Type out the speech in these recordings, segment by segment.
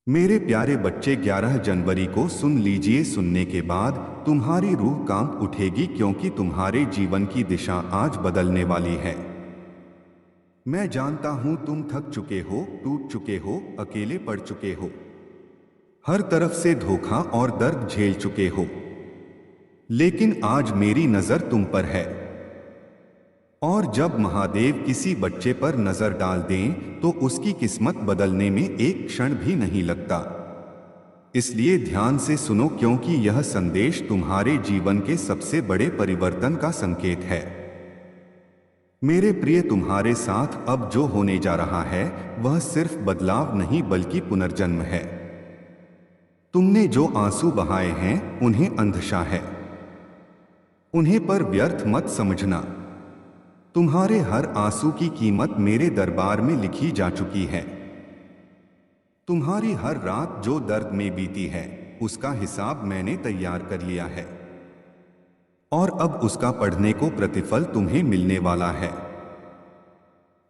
मेरे प्यारे बच्चे, 11 जनवरी को सुन लीजिए। सुनने के बाद तुम्हारी रूह कांप उठेगी, क्योंकि तुम्हारे जीवन की दिशा आज बदलने वाली है। मैं जानता हूं तुम थक चुके हो, टूट चुके हो, अकेले पड़ चुके हो, हर तरफ से धोखा और दर्द झेल चुके हो। लेकिन आज मेरी नजर तुम पर है। और जब महादेव किसी बच्चे पर नजर डाल दें तो उसकी किस्मत बदलने में एक क्षण भी नहीं लगता। इसलिए ध्यान से सुनो, क्योंकि यह संदेश तुम्हारे जीवन के सबसे बड़े परिवर्तन का संकेत है। मेरे प्रिय, तुम्हारे साथ अब जो होने जा रहा है वह सिर्फ बदलाव नहीं बल्कि पुनर्जन्म है। तुमने जो आंसू बहाए हैं उन्हें अंधशा है, उन्हें पर व्यर्थ मत समझना। तुम्हारे हर आंसू की कीमत मेरे दरबार में लिखी जा चुकी है। तुम्हारी हर रात जो दर्द में बीती है उसका हिसाब मैंने तैयार कर लिया है, और अब उसका पढ़ने को प्रतिफल तुम्हें मिलने वाला है।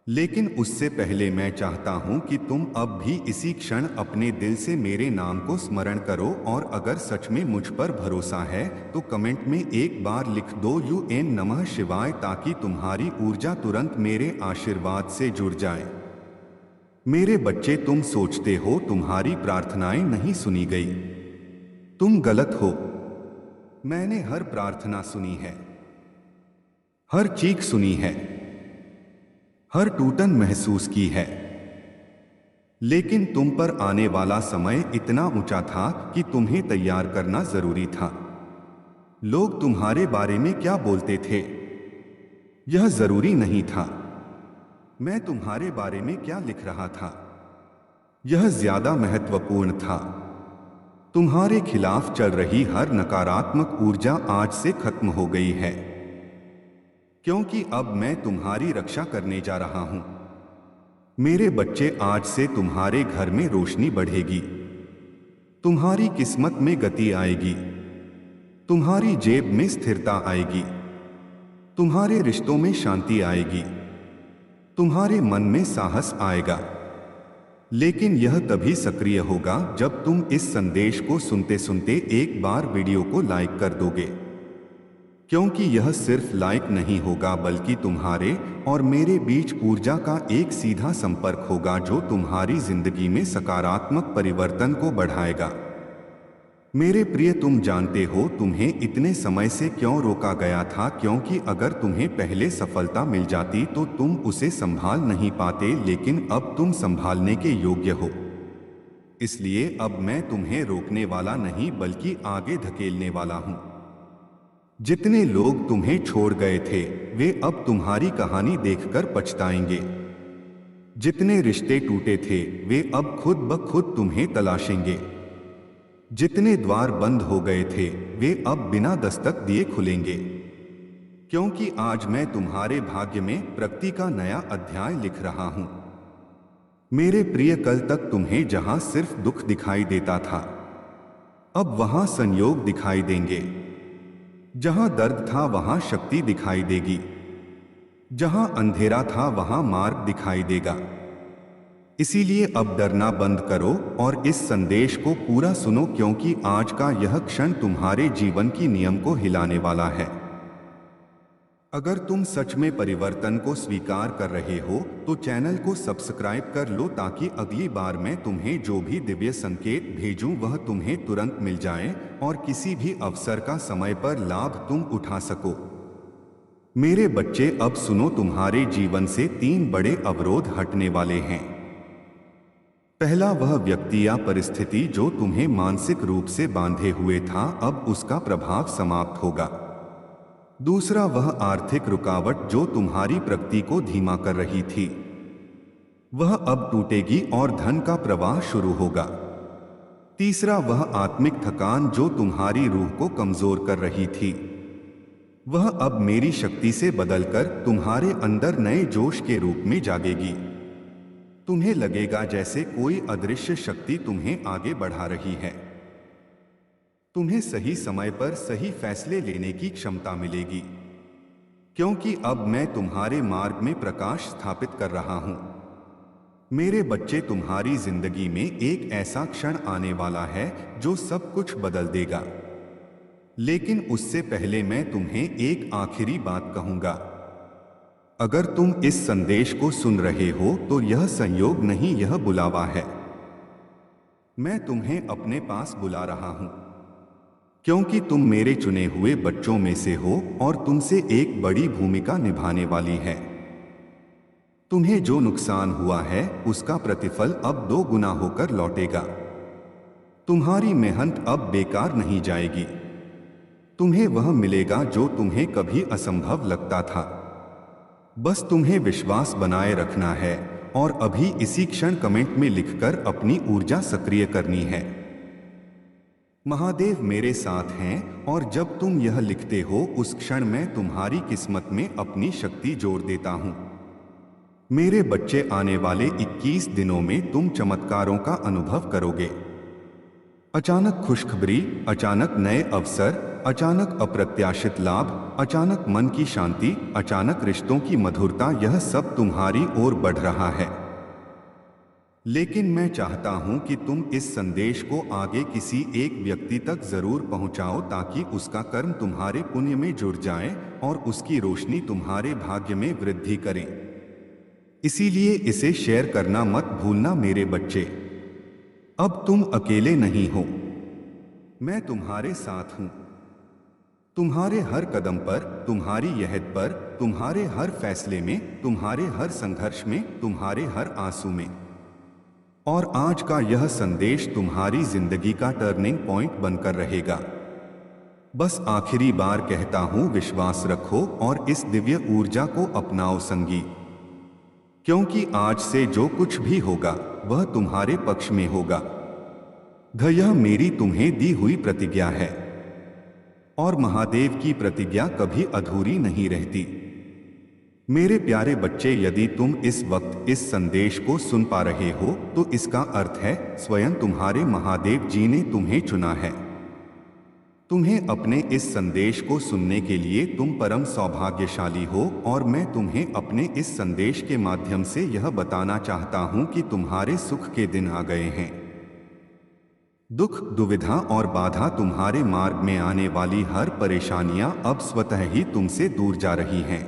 लेकिन उससे पहले मैं चाहता हूं कि तुम अब भी इसी क्षण अपने दिल से मेरे नाम को स्मरण करो, और अगर सच में मुझ पर भरोसा है तो कमेंट में एक बार लिख दो UN नमः शिवाय, ताकि तुम्हारी ऊर्जा तुरंत मेरे आशीर्वाद से जुड़ जाए। मेरे बच्चे, तुम सोचते हो तुम्हारी प्रार्थनाएं नहीं सुनी गई। तुम गलत हो। मैंने हर प्रार्थना सुनी है, हर चीख सुनी है, हर टूटन महसूस की है। लेकिन तुम पर आने वाला समय इतना ऊंचा था कि तुम्हें तैयार करना जरूरी था। लोग तुम्हारे बारे में क्या बोलते थे यह जरूरी नहीं था। मैं तुम्हारे बारे में क्या लिख रहा था यह ज्यादा महत्वपूर्ण था। तुम्हारे खिलाफ चल रही हर नकारात्मक ऊर्जा आज से खत्म हो गई है, क्योंकि अब मैं तुम्हारी रक्षा करने जा रहा हूं। मेरे बच्चे, आज से तुम्हारे घर में रोशनी बढ़ेगी, तुम्हारी किस्मत में गति आएगी, तुम्हारी जेब में स्थिरता आएगी, तुम्हारे रिश्तों में शांति आएगी, तुम्हारे मन में साहस आएगा। लेकिन यह तभी सक्रिय होगा जब तुम इस संदेश को सुनते सुनते एक बार वीडियो को लाइक कर दोगे, क्योंकि यह सिर्फ लाइक नहीं होगा बल्कि तुम्हारे और मेरे बीच ऊर्जा का एक सीधा संपर्क होगा, जो तुम्हारी जिंदगी में सकारात्मक परिवर्तन को बढ़ाएगा। मेरे प्रिय, तुम जानते हो तुम्हें इतने समय से क्यों रोका गया था, क्योंकि अगर तुम्हें पहले सफलता मिल जाती तो तुम उसे संभाल नहीं पाते, लेकिन अब तुम संभालने के योग्य हो। इसलिए अब मैं तुम्हें रोकने वाला नहीं बल्कि आगे धकेलने वाला हूं। जितने लोग तुम्हें छोड़ गए थे वे अब तुम्हारी कहानी देखकर पछताएंगे। जितने रिश्ते टूटे थे वे अब खुद ब खुद तुम्हें तलाशेंगे। जितने द्वार बंद हो गए थे वे अब बिना दस्तक दिए खुलेंगे, क्योंकि आज मैं तुम्हारे भाग्य में प्रगति का नया अध्याय लिख रहा हूं। मेरे प्रिय, कल तक तुम्हें जहां सिर्फ दुख दिखाई देता था अब वहां संयोग दिखाई देंगे। जहां दर्द था वहां शक्ति दिखाई देगी, जहां अंधेरा था वहां मार्ग दिखाई देगा। इसीलिए अब डरना बंद करो और इस संदेश को पूरा सुनो, क्योंकि आज का यह क्षण तुम्हारे जीवन की नियम को हिलाने वाला है। अगर तुम सच में परिवर्तन को स्वीकार कर रहे हो तो चैनल को सब्सक्राइब कर लो, ताकि अगली बार मैं तुम्हें जो भी दिव्य संकेत भेजूं वह तुम्हें तुरंत मिल जाए और किसी भी अवसर का समय पर लाभ तुम उठा सको। मेरे बच्चे, अब सुनो, तुम्हारे जीवन से 3 बड़े अवरोध हटने वाले हैं। पहला, वह व्यक्ति या परिस्थिति जो तुम्हें मानसिक रूप से बांधे हुए था, अब उसका प्रभाव समाप्त होगा। दूसरा, वह आर्थिक रुकावट जो तुम्हारी प्रगति को धीमा कर रही थी, वह अब टूटेगी और धन का प्रवाह शुरू होगा। तीसरा, वह आत्मिक थकान जो तुम्हारी रूह को कमजोर कर रही थी, वह अब मेरी शक्ति से बदलकर तुम्हारे अंदर नए जोश के रूप में जागेगी। तुम्हें लगेगा जैसे कोई अदृश्य शक्ति तुम्हें आगे बढ़ा रही है। तुम्हें सही समय पर सही फैसले लेने की क्षमता मिलेगी, क्योंकि अब मैं तुम्हारे मार्ग में प्रकाश स्थापित कर रहा हूं। मेरे बच्चे, तुम्हारी जिंदगी में एक ऐसा क्षण आने वाला है जो सब कुछ बदल देगा। लेकिन उससे पहले मैं तुम्हें एक आखिरी बात कहूंगा। अगर तुम इस संदेश को सुन रहे हो तो यह संयोग नहीं, यह बुलावा है। मैं तुम्हें अपने पास बुला रहा हूं क्योंकि तुम मेरे चुने हुए बच्चों में से हो और तुमसे एक बड़ी भूमिका निभाने वाली है। तुम्हें जो नुकसान हुआ है उसका प्रतिफल अब 2 गुना होकर लौटेगा। तुम्हारी मेहनत अब बेकार नहीं जाएगी। तुम्हें वह मिलेगा जो तुम्हें कभी असंभव लगता था। बस तुम्हें विश्वास बनाए रखना है और अभी इसी क्षण कमेंट में लिखकर अपनी ऊर्जा सक्रिय करनी है। महादेव मेरे साथ हैं और जब तुम यह लिखते हो उस क्षण मैं तुम्हारी किस्मत में अपनी शक्ति जोड़ देता हूं। मेरे बच्चे, आने वाले 21 दिनों में तुम चमत्कारों का अनुभव करोगे। अचानक खुशखबरी, अचानक नए अवसर, अचानक अप्रत्याशित लाभ, अचानक मन की शांति, अचानक रिश्तों की मधुरता, यह सब तुम्हारी ओर बढ़ रहा है। लेकिन मैं चाहता हूं कि तुम इस संदेश को आगे किसी एक व्यक्ति तक जरूर पहुंचाओ ताकि उसका कर्म तुम्हारे पुण्य में जुड़ जाए और उसकी रोशनी तुम्हारे भाग्य में वृद्धि करे। इसीलिए इसे शेयर करना मत भूलना मेरे बच्चे। अब तुम अकेले नहीं हो, मैं तुम्हारे साथ हूं। तुम्हारे हर कदम पर, तुम्हारी यहद पर, तुम्हारे हर फैसले में, तुम्हारे हर संघर्ष में, तुम्हारे हर आंसू में। और आज का यह संदेश तुम्हारी जिंदगी का टर्निंग पॉइंट बनकर रहेगा। बस आखिरी बार कहता हूं, विश्वास रखो और इस दिव्य ऊर्जा को अपनाओ संगी, क्योंकि आज से जो कुछ भी होगा वह तुम्हारे पक्ष में होगा। यह मेरी तुम्हें दी हुई प्रतिज्ञा है और महादेव की प्रतिज्ञा कभी अधूरी नहीं रहती। मेरे प्यारे बच्चे, यदि तुम इस वक्त इस संदेश को सुन पा रहे हो तो इसका अर्थ है स्वयं तुम्हारे महादेव जी ने तुम्हें चुना है। तुम्हें अपने इस संदेश को सुनने के लिए तुम परम सौभाग्यशाली हो और मैं तुम्हें अपने इस संदेश के माध्यम से यह बताना चाहता हूं कि तुम्हारे सुख के दिन आ गए हैं। दुख, दुविधा और बाधा, तुम्हारे मार्ग में आने वाली हर परेशानियां अब स्वतः ही तुमसे दूर जा रही हैं।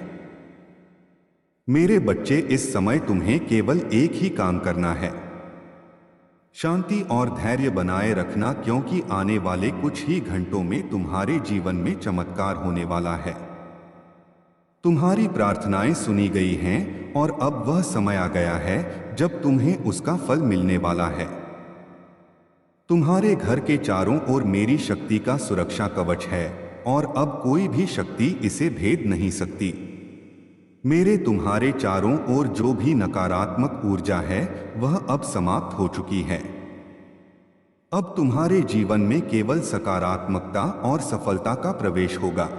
मेरे बच्चे, इस समय तुम्हें केवल एक ही काम करना है, शांति और धैर्य बनाए रखना, क्योंकि आने वाले कुछ ही घंटों में तुम्हारे जीवन में चमत्कार होने वाला है। तुम्हारी प्रार्थनाएं सुनी गई हैं और अब वह समय आ गया है जब तुम्हें उसका फल मिलने वाला है। तुम्हारे घर के चारों ओर मेरी शक्ति का सुरक्षा कवच है और अब कोई भी शक्ति इसे भेद नहीं सकती। मेरे तुम्हारे चारों ओर जो भी नकारात्मक ऊर्जा है वह अब समाप्त हो चुकी है। अब तुम्हारे जीवन में केवल सकारात्मकता और सफलता का प्रवेश होगा।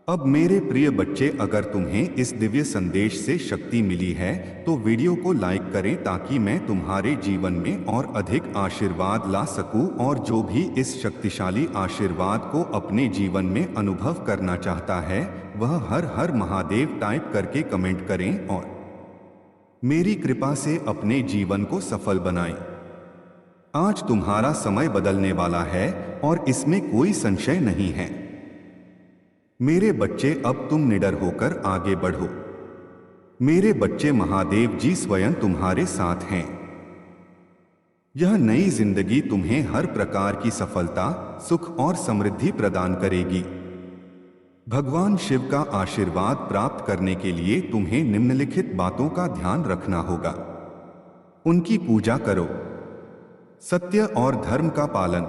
अब मेरे प्रिय बच्चे, अगर तुम्हें इस दिव्य संदेश से शक्ति मिली है तो वीडियो को लाइक करें ताकि मैं तुम्हारे जीवन में और अधिक आशीर्वाद ला सकूं, और जो भी इस शक्तिशाली आशीर्वाद को अपने जीवन में अनुभव करना चाहता है वह हर हर महादेव टाइप करके कमेंट करें और मेरी कृपा से अपने जीवन को सफल बनाएं। आज तुम्हारा समय बदलने वाला है और इसमें कोई संशय नहीं है। मेरे बच्चे, अब तुम निडर होकर आगे बढ़ो। मेरे बच्चे, महादेव जी स्वयं तुम्हारे साथ हैं। यह नई जिंदगी तुम्हें हर प्रकार की सफलता, सुख और समृद्धि प्रदान करेगी। भगवान शिव का आशीर्वाद प्राप्त करने के लिए तुम्हें निम्नलिखित बातों का ध्यान रखना होगा। उनकी पूजा करो, सत्य और धर्म का पालन,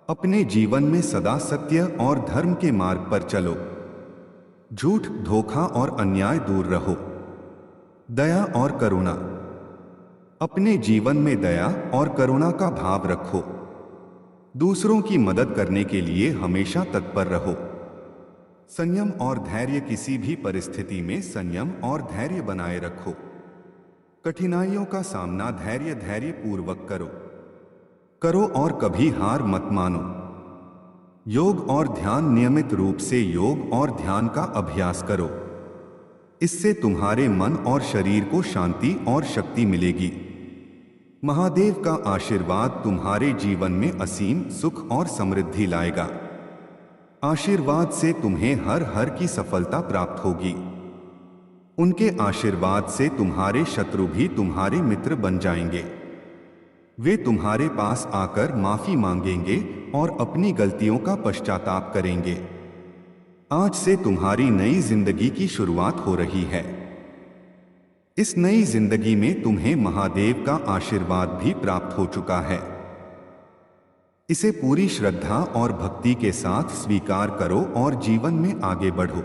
अपने जीवन में सदा सत्य और धर्म के मार्ग पर चलो, झूठ, धोखा और अन्याय दूर रहो, दया और करुणा, अपने जीवन में दया और करुणा का भाव रखो, दूसरों की मदद करने के लिए हमेशा तत्पर रहो, संयम और धैर्य, किसी भी परिस्थिति में संयम और धैर्य बनाए रखो, कठिनाइयों का सामना धैर्य पूर्वक करो और कभी हार मत मानो। योग और ध्यान, नियमित रूप से योग और ध्यान का अभ्यास करो। इससे तुम्हारे मन और शरीर को शांति और शक्ति मिलेगी। महादेव का आशीर्वाद तुम्हारे जीवन में असीम सुख और समृद्धि लाएगा। आशीर्वाद से तुम्हें हर हर की सफलता प्राप्त होगी। उनके आशीर्वाद से तुम्हारे शत्रु भी तुम्हारे मित्र बन जाएंगे। वे तुम्हारे पास आकर माफी मांगेंगे और अपनी गलतियों का पश्चाताप करेंगे। आज से तुम्हारी नई जिंदगी की शुरुआत हो रही है। इस नई जिंदगी में तुम्हें महादेव का आशीर्वाद भी प्राप्त हो चुका है। इसे पूरी श्रद्धा और भक्ति के साथ स्वीकार करो और जीवन में आगे बढ़ो।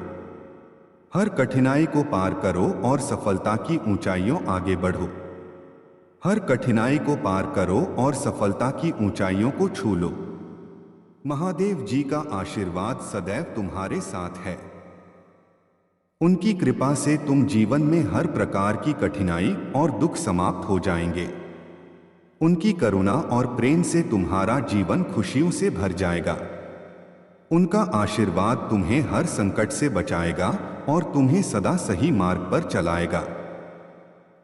हर कठिनाई को पार करो और सफलता की ऊंचाइयों आगे बढ़ो। हर कठिनाई को पार करो और सफलता की ऊंचाइयों को छू लो। महादेव जी का आशीर्वाद सदैव तुम्हारे साथ है। उनकी कृपा से तुम जीवन में हर प्रकार की कठिनाई और दुख समाप्त हो जाएंगे। उनकी करुणा और प्रेम से तुम्हारा जीवन खुशियों से भर जाएगा। उनका आशीर्वाद तुम्हें हर संकट से बचाएगा और तुम्हें सदा सही मार्ग पर चलाएगा।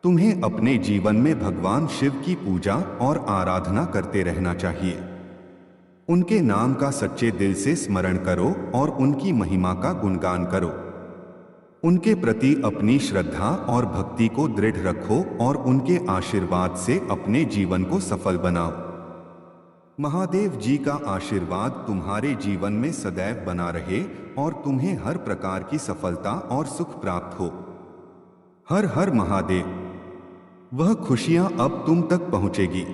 तुम्हें अपने जीवन में भगवान शिव की पूजा और आराधना करते रहना चाहिए। उनके नाम का सच्चे दिल से स्मरण करो और उनकी महिमा का गुणगान करो। उनके प्रति अपनी श्रद्धा और भक्ति को दृढ़ रखो और उनके आशीर्वाद से अपने जीवन को सफल बनाओ। महादेव जी का आशीर्वाद तुम्हारे जीवन में सदैव बना रहे और तुम्हें हर प्रकार की सफलता और सुख प्राप्त हो। हर हर महादेव। वह खुशियां अब तुम तक पहुंचेगी।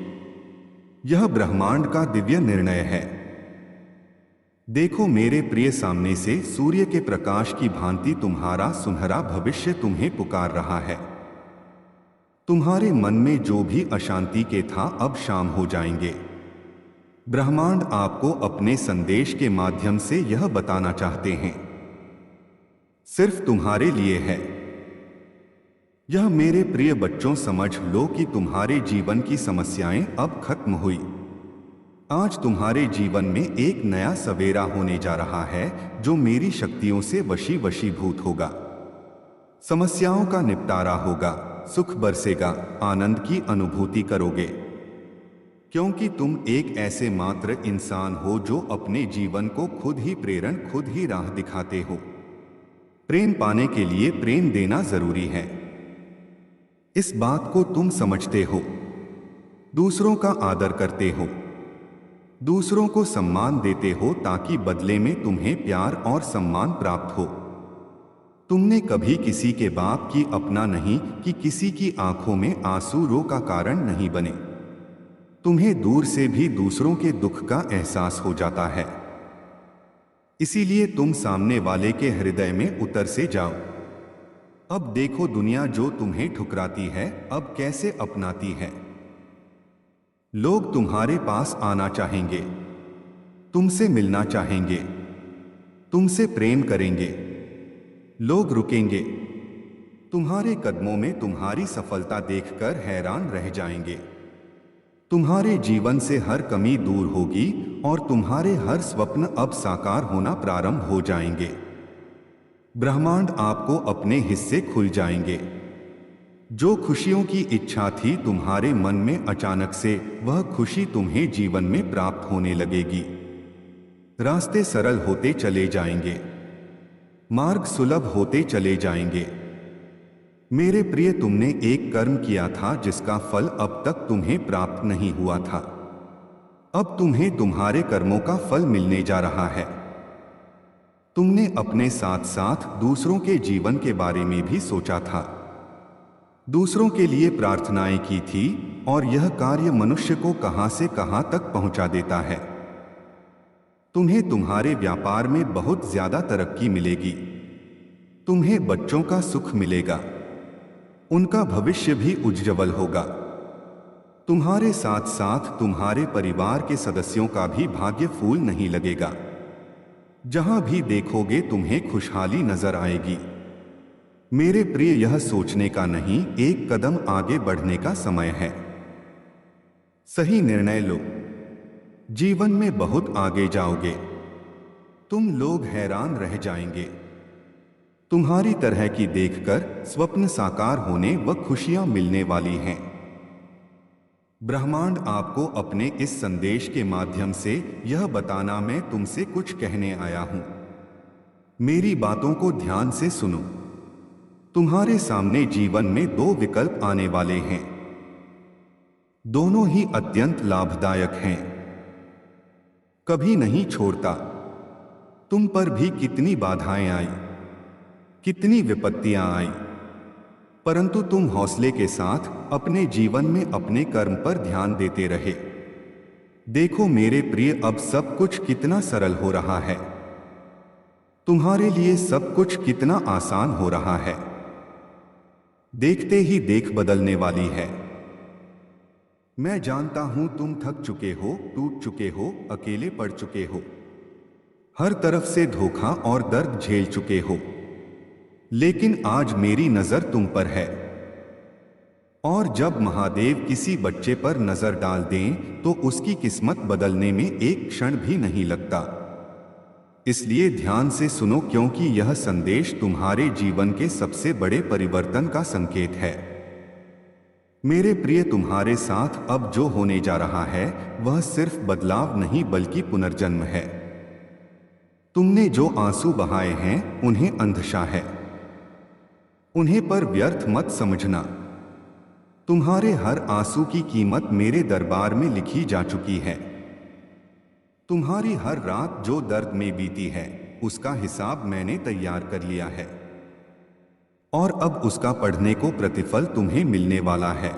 यह ब्रह्मांड का दिव्य निर्णय है। देखो मेरे प्रिय, सामने से सूर्य के प्रकाश की भांति तुम्हारा सुनहरा भविष्य तुम्हें पुकार रहा है। तुम्हारे मन में जो भी अशांति के था अब शाम हो जाएंगे। ब्रह्मांड आपको अपने संदेश के माध्यम से यह बताना चाहते हैं, सिर्फ तुम्हारे लिए है। यह मेरे प्रिय बच्चों, समझ लो कि तुम्हारे जीवन की समस्याएं अब खत्म हुई। आज तुम्हारे जीवन में एक नया सवेरा होने जा रहा है जो मेरी शक्तियों से वशीभूत होगा। समस्याओं का निपटारा होगा, सुख बरसेगा, आनंद की अनुभूति करोगे। क्योंकि तुम एक ऐसे मात्र इंसान हो जो अपने जीवन को खुद ही प्रेरण, खुद ही राह दिखाते हो। प्रेम पाने के लिए प्रेम देना जरूरी है। इस बात को तुम समझते हो। दूसरों का आदर करते हो, दूसरों को सम्मान देते हो ताकि बदले में तुम्हें प्यार और सम्मान प्राप्त हो। तुमने कभी किसी के बाप की अपना नहीं कि किसी की आंखों में आंसू रो का कारण नहीं बने। तुम्हें दूर से भी दूसरों के दुख का एहसास हो जाता है। इसीलिए तुम सामने वाले के हृदय में उतर से जाओ। अब देखो दुनिया जो तुम्हें ठुकराती है अब कैसे अपनाती है। लोग तुम्हारे पास आना चाहेंगे, तुमसे मिलना चाहेंगे, तुमसे प्रेम करेंगे। लोग रुकेंगे, तुम्हारे कदमों में तुम्हारी सफलता देखकर हैरान रह जाएंगे। तुम्हारे जीवन से हर कमी दूर होगी और तुम्हारे हर स्वप्न अब साकार होना प्रारंभ हो जाएंगे। ब्रह्मांड आपको अपने हिस्से खुल जाएंगे। जो खुशियों की इच्छा थी तुम्हारे मन में, अचानक से वह खुशी तुम्हें जीवन में प्राप्त होने लगेगी। रास्ते सरल होते चले जाएंगे, मार्ग सुलभ होते चले जाएंगे। मेरे प्रिय, तुमने एक कर्म किया था जिसका फल अब तक तुम्हें प्राप्त नहीं हुआ था। अब तुम्हें तुम्हारे कर्मों का फल मिलने जा रहा है। तुमने अपने साथ साथ दूसरों के जीवन के बारे में भी सोचा था, दूसरों के लिए प्रार्थनाएं की थी और यह कार्य मनुष्य को कहां से कहां तक पहुंचा देता है। तुम्हें तुम्हारे व्यापार में बहुत ज्यादा तरक्की मिलेगी। तुम्हें बच्चों का सुख मिलेगा, उनका भविष्य भी उज्ज्वल होगा। तुम्हारे साथ साथ तुम्हारे परिवार के सदस्यों का भी भाग्य फूल नहीं लगेगा। जहां भी देखोगे तुम्हें खुशहाली नजर आएगी। मेरे प्रिय, यह सोचने का नहीं, एक कदम आगे बढ़ने का समय है। सही निर्णय लो, जीवन में बहुत आगे जाओगे। तुम लोग हैरान रह जाएंगे। तुम्हारी तरह की देखकर स्वप्न साकार होने व खुशियां मिलने वाली हैं। ब्रह्मांड आपको अपने इस संदेश के माध्यम से यह बताना मैं तुमसे कुछ कहने आया हूं। मेरी बातों को ध्यान से सुनो। तुम्हारे सामने जीवन में दो विकल्प आने वाले हैं। दोनों ही अत्यंत लाभदायक हैं। कभी नहीं छोड़ता। तुम पर भी कितनी बाधाएं आई, कितनी विपत्तियां आई, परंतु तुम हौसले के साथ अपने जीवन में अपने कर्म पर ध्यान देते रहे। देखो मेरे प्रिय, अब सब कुछ कितना सरल हो रहा है। तुम्हारे लिए सब कुछ कितना आसान हो रहा है। देखते ही देख बदलने वाली है। मैं जानता हूं तुम थक चुके हो, टूट चुके हो, अकेले पड़ चुके हो, हर तरफ से धोखा और दर्द झेल चुके हो। लेकिन आज मेरी नजर तुम पर है। और जब महादेव किसी बच्चे पर नजर डाल दें तो उसकी किस्मत बदलने में एक क्षण भी नहीं लगता। इसलिए ध्यान से सुनो, क्योंकि यह संदेश तुम्हारे जीवन के सबसे बड़े परिवर्तन का संकेत है। मेरे प्रिय, तुम्हारे साथ अब जो होने जा रहा है वह सिर्फ बदलाव नहीं बल्कि पुनर्जन्म है। तुमने जो आंसू बहाए हैं उन्हें अंधशा है। उन्हें पर व्यर्थ मत समझना। तुम्हारे हर आंसू की कीमत मेरे दरबार में लिखी जा चुकी है। तुम्हारी हर रात जो दर्द में बीती है उसका हिसाब मैंने तैयार कर लिया है, और अब उसका पढ़ने को प्रतिफल तुम्हें मिलने वाला है।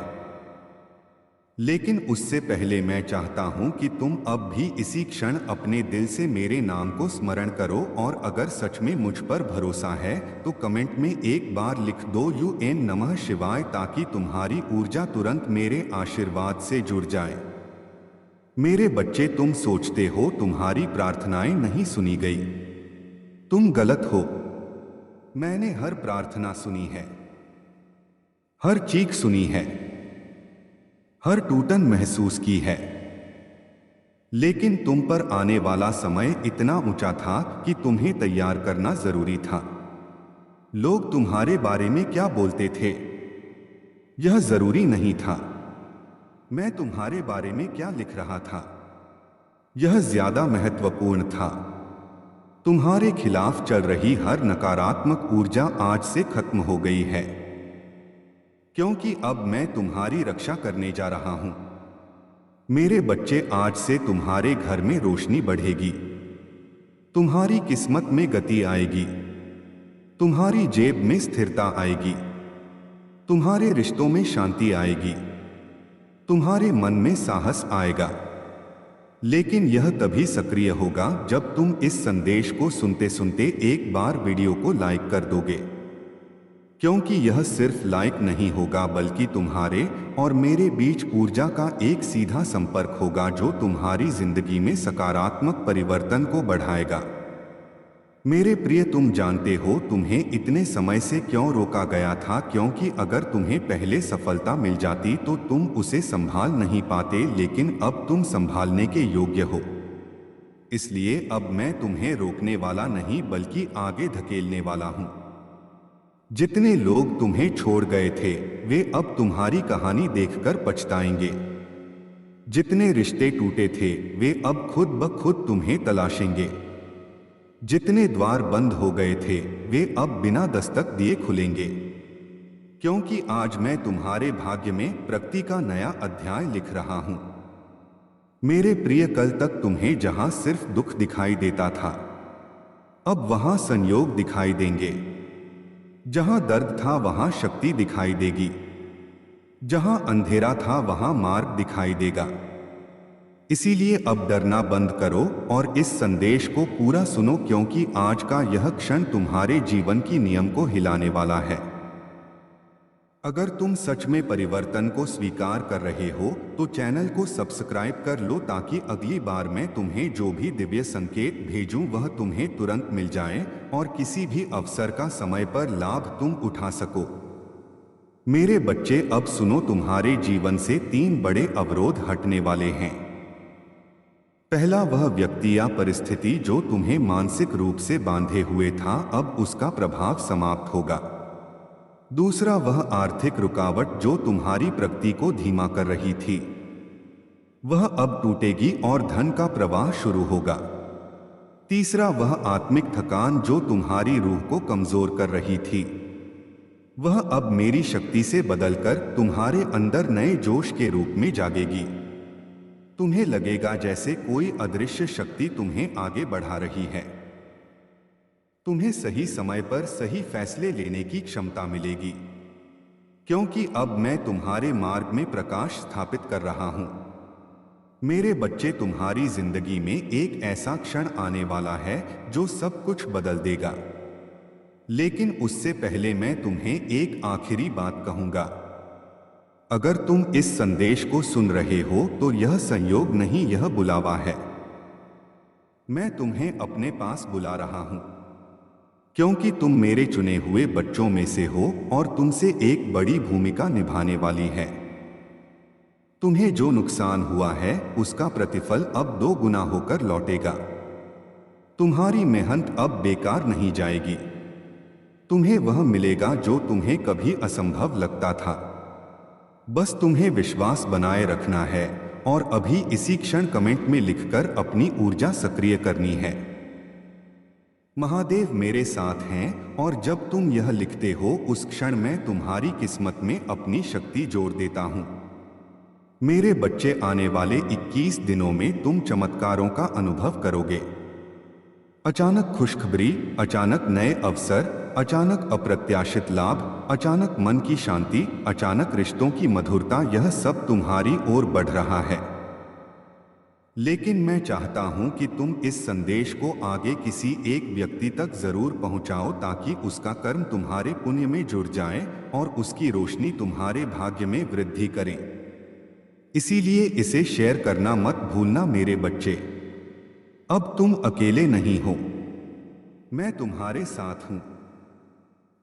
लेकिन उससे पहले मैं चाहता हूं कि तुम अब भी इसी क्षण अपने दिल से मेरे नाम को स्मरण करो, और अगर सच में मुझ पर भरोसा है तो कमेंट में एक बार लिख दो UN नमः शिवाय, ताकि तुम्हारी ऊर्जा तुरंत मेरे आशीर्वाद से जुड़ जाए। मेरे बच्चे, तुम सोचते हो तुम्हारी प्रार्थनाएं नहीं सुनी गई। तुम गलत हो। मैंने हर प्रार्थना सुनी है, हर चीख सुनी है, हर टूटन महसूस की है। लेकिन तुम पर आने वाला समय इतना ऊंचा था कि तुम्हें तैयार करना जरूरी था। लोग तुम्हारे बारे में क्या बोलते थे यह जरूरी नहीं था। मैं तुम्हारे बारे में क्या लिख रहा था यह ज्यादा महत्वपूर्ण था। तुम्हारे खिलाफ चल रही हर नकारात्मक ऊर्जा आज से खत्म हो गई है, क्योंकि अब मैं तुम्हारी रक्षा करने जा रहा हूं। मेरे बच्चे, आज से तुम्हारे घर में रोशनी बढ़ेगी। तुम्हारी किस्मत में गति आएगी। तुम्हारी जेब में स्थिरता आएगी। तुम्हारे रिश्तों में शांति आएगी। तुम्हारे मन में साहस आएगा। लेकिन यह तभी सक्रिय होगा जब तुम इस संदेश को सुनते सुनते एक बार वीडियो को लाइक कर दोगे, क्योंकि यह सिर्फ लाइक नहीं होगा बल्कि तुम्हारे और मेरे बीच ऊर्जा का एक सीधा संपर्क होगा जो तुम्हारी जिंदगी में सकारात्मक परिवर्तन को बढ़ाएगा। मेरे प्रिय, तुम जानते हो तुम्हें इतने समय से क्यों रोका गया था, क्योंकि अगर तुम्हें पहले सफलता मिल जाती तो तुम उसे संभाल नहीं पाते, लेकिन अब तुम संभालने के योग्य हो। इसलिए अब मैं तुम्हें रोकने वाला नहीं बल्कि आगे धकेलने वाला हूं। जितने लोग तुम्हें छोड़ गए थे वे अब तुम्हारी कहानी देखकर पछताएंगे। जितने रिश्ते टूटे थे वे अब खुद ब खुद तुम्हें तलाशेंगे। जितने द्वार बंद हो गए थे वे अब बिना दस्तक दिए खुलेंगे, क्योंकि आज मैं तुम्हारे भाग्य में प्रगति का नया अध्याय लिख रहा हूं। मेरे प्रिय, कल तक तुम्हें जहां सिर्फ दुख दिखाई देता था अब वहां संयोग दिखाई देंगे। जहां दर्द था वहां शक्ति दिखाई देगी। जहां अंधेरा था वहां मार्ग दिखाई देगा। इसीलिए अब डरना बंद करो और इस संदेश को पूरा सुनो, क्योंकि आज का यह क्षण तुम्हारे जीवन की नियम को हिलाने वाला है। अगर तुम सच में परिवर्तन को स्वीकार कर रहे हो तो चैनल को सब्सक्राइब कर लो, ताकि अगली बार मैं तुम्हें जो भी दिव्य संकेत भेजूं वह तुम्हें तुरंत मिल जाए और किसी भी अवसर का समय पर लाभ तुम उठा सको। मेरे बच्चे, अब सुनो, तुम्हारे जीवन से 3 बड़े अवरोध हटने वाले हैं। पहला वह व्यक्ति या परिस्थिति जो तुम्हें मानसिक रूप से बांधे हुए था, अब उसका प्रभाव समाप्त होगा। दूसरा वह आर्थिक रुकावट जो तुम्हारी प्रगति को धीमा कर रही थी, वह अब टूटेगी और धन का प्रवाह शुरू होगा। तीसरा वह आत्मिक थकान जो तुम्हारी रूह को कमजोर कर रही थी, वह अब मेरी शक्ति से बदलकर तुम्हारे अंदर नए जोश के रूप में जागेगी। तुम्हें लगेगा जैसे कोई अदृश्य शक्ति तुम्हें आगे बढ़ा रही है। तुम्हें सही समय पर सही फैसले लेने की क्षमता मिलेगी, क्योंकि अब मैं तुम्हारे मार्ग में प्रकाश स्थापित कर रहा हूं। मेरे बच्चे, तुम्हारी जिंदगी में एक ऐसा क्षण आने वाला है जो सब कुछ बदल देगा। लेकिन उससे पहले मैं तुम्हें एक आखिरी बात कहूंगा। अगर तुम इस संदेश को सुन रहे हो तो यह संयोग नहीं, यह बुलावा है। मैं तुम्हें अपने पास बुला रहा हूं, क्योंकि तुम मेरे चुने हुए बच्चों में से हो और तुमसे एक बड़ी भूमिका निभाने वाली है। तुम्हें जो नुकसान हुआ है उसका प्रतिफल अब 2 गुना होकर लौटेगा। तुम्हारी मेहनत अब बेकार नहीं जाएगी। तुम्हें वह मिलेगा जो तुम्हें कभी असंभव लगता था। बस तुम्हें विश्वास बनाए रखना है और अभी इसी क्षण कमेंट में लिखकर अपनी ऊर्जा सक्रिय करनी है। महादेव मेरे साथ हैं, और जब तुम यह लिखते हो उस क्षण मैं तुम्हारी किस्मत में अपनी शक्ति जोड़ देता हूं। मेरे बच्चे, आने वाले 21 दिनों में तुम चमत्कारों का अनुभव करोगे। अचानक खुशखबरी, अचानक नए अवसर, अचानक अप्रत्याशित लाभ, अचानक मन की शांति, अचानक रिश्तों की मधुरता, यह सब तुम्हारी ओर बढ़ रहा है। लेकिन मैं चाहता हूं कि तुम इस संदेश को आगे किसी एक व्यक्ति तक जरूर पहुंचाओ, ताकि उसका कर्म तुम्हारे पुण्य में जुड़ जाए और उसकी रोशनी तुम्हारे भाग्य में वृद्धि करे। इसीलिए इसे शेयर करना मत भूलना मेरे बच्चे। अब तुम अकेले नहीं हो, मैं तुम्हारे साथ हूं।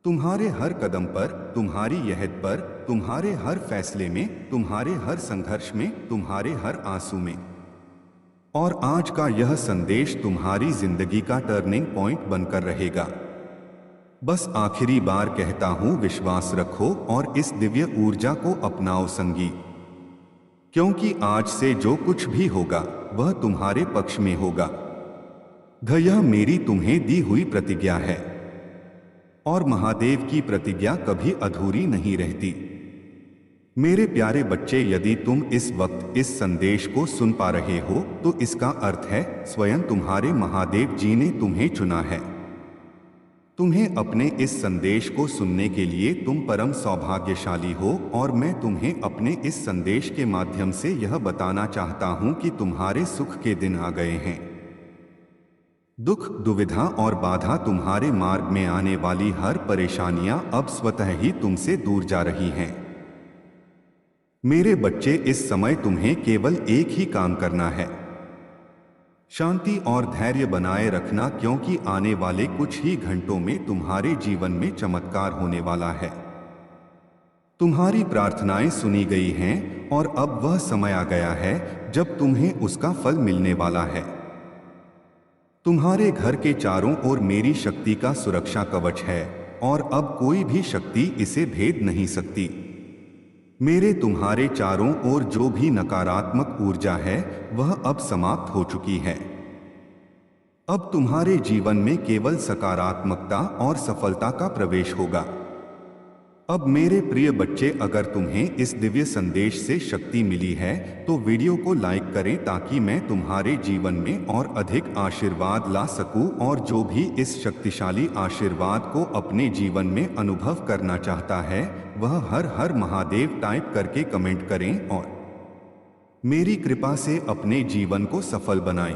तुम्हारे हर कदम पर, तुम्हारी यहद पर, तुम्हारे हर फैसले में, तुम्हारे हर संघर्ष में, तुम्हारे हर आंसू में। और आज का यह संदेश तुम्हारी जिंदगी का टर्निंग पॉइंट बनकर रहेगा। बस आखिरी बार कहता हूं, विश्वास रखो और इस दिव्य ऊर्जा को अपनाओ संगी, क्योंकि आज से जो कुछ भी होगा वह तुम्हारे पक्ष में होगा। यह मेरी तुम्हें दी हुई प्रतिज्ञा है, और महादेव की प्रतिज्ञा कभी अधूरी नहीं रहती। मेरे प्यारे बच्चे, यदि तुम इस वक्त इस संदेश को सुन पा रहे हो तो इसका अर्थ है स्वयं तुम्हारे महादेव जी ने तुम्हें चुना है। तुम्हें अपने इस संदेश को सुनने के लिए तुम परम सौभाग्यशाली हो, और मैं तुम्हें अपने इस संदेश के माध्यम से यह बताना चाहता हूं कि तुम्हारे सुख के दिन आ गए हैं। दुख, दुविधा और बाधा, तुम्हारे मार्ग में आने वाली हर परेशानियां अब स्वतः ही तुमसे दूर जा रही हैं। मेरे बच्चे, इस समय तुम्हें केवल एक ही काम करना है, शांति और धैर्य बनाए रखना, क्योंकि आने वाले कुछ ही घंटों में तुम्हारे जीवन में चमत्कार होने वाला है। तुम्हारी प्रार्थनाएं सुनी गई हैं और अब वह समय आ गया है जब तुम्हें उसका फल मिलने वाला है। तुम्हारे घर के चारों ओर मेरी शक्ति का सुरक्षा कवच है और अब कोई भी शक्ति इसे भेद नहीं सकती। मेरे तुम्हारे चारों ओर जो भी नकारात्मक ऊर्जा है वह अब समाप्त हो चुकी है। अब तुम्हारे जीवन में केवल सकारात्मकता और सफलता का प्रवेश होगा। अब मेरे प्रिय बच्चे, अगर तुम्हें इस दिव्य संदेश से शक्ति मिली है तो वीडियो को लाइक करें, ताकि मैं तुम्हारे जीवन में और अधिक आशीर्वाद ला सकूं, और जो भी इस शक्तिशाली आशीर्वाद को अपने जीवन में अनुभव करना चाहता है वह हर हर महादेव टाइप करके कमेंट करें और मेरी कृपा से अपने जीवन को सफल बनाएं।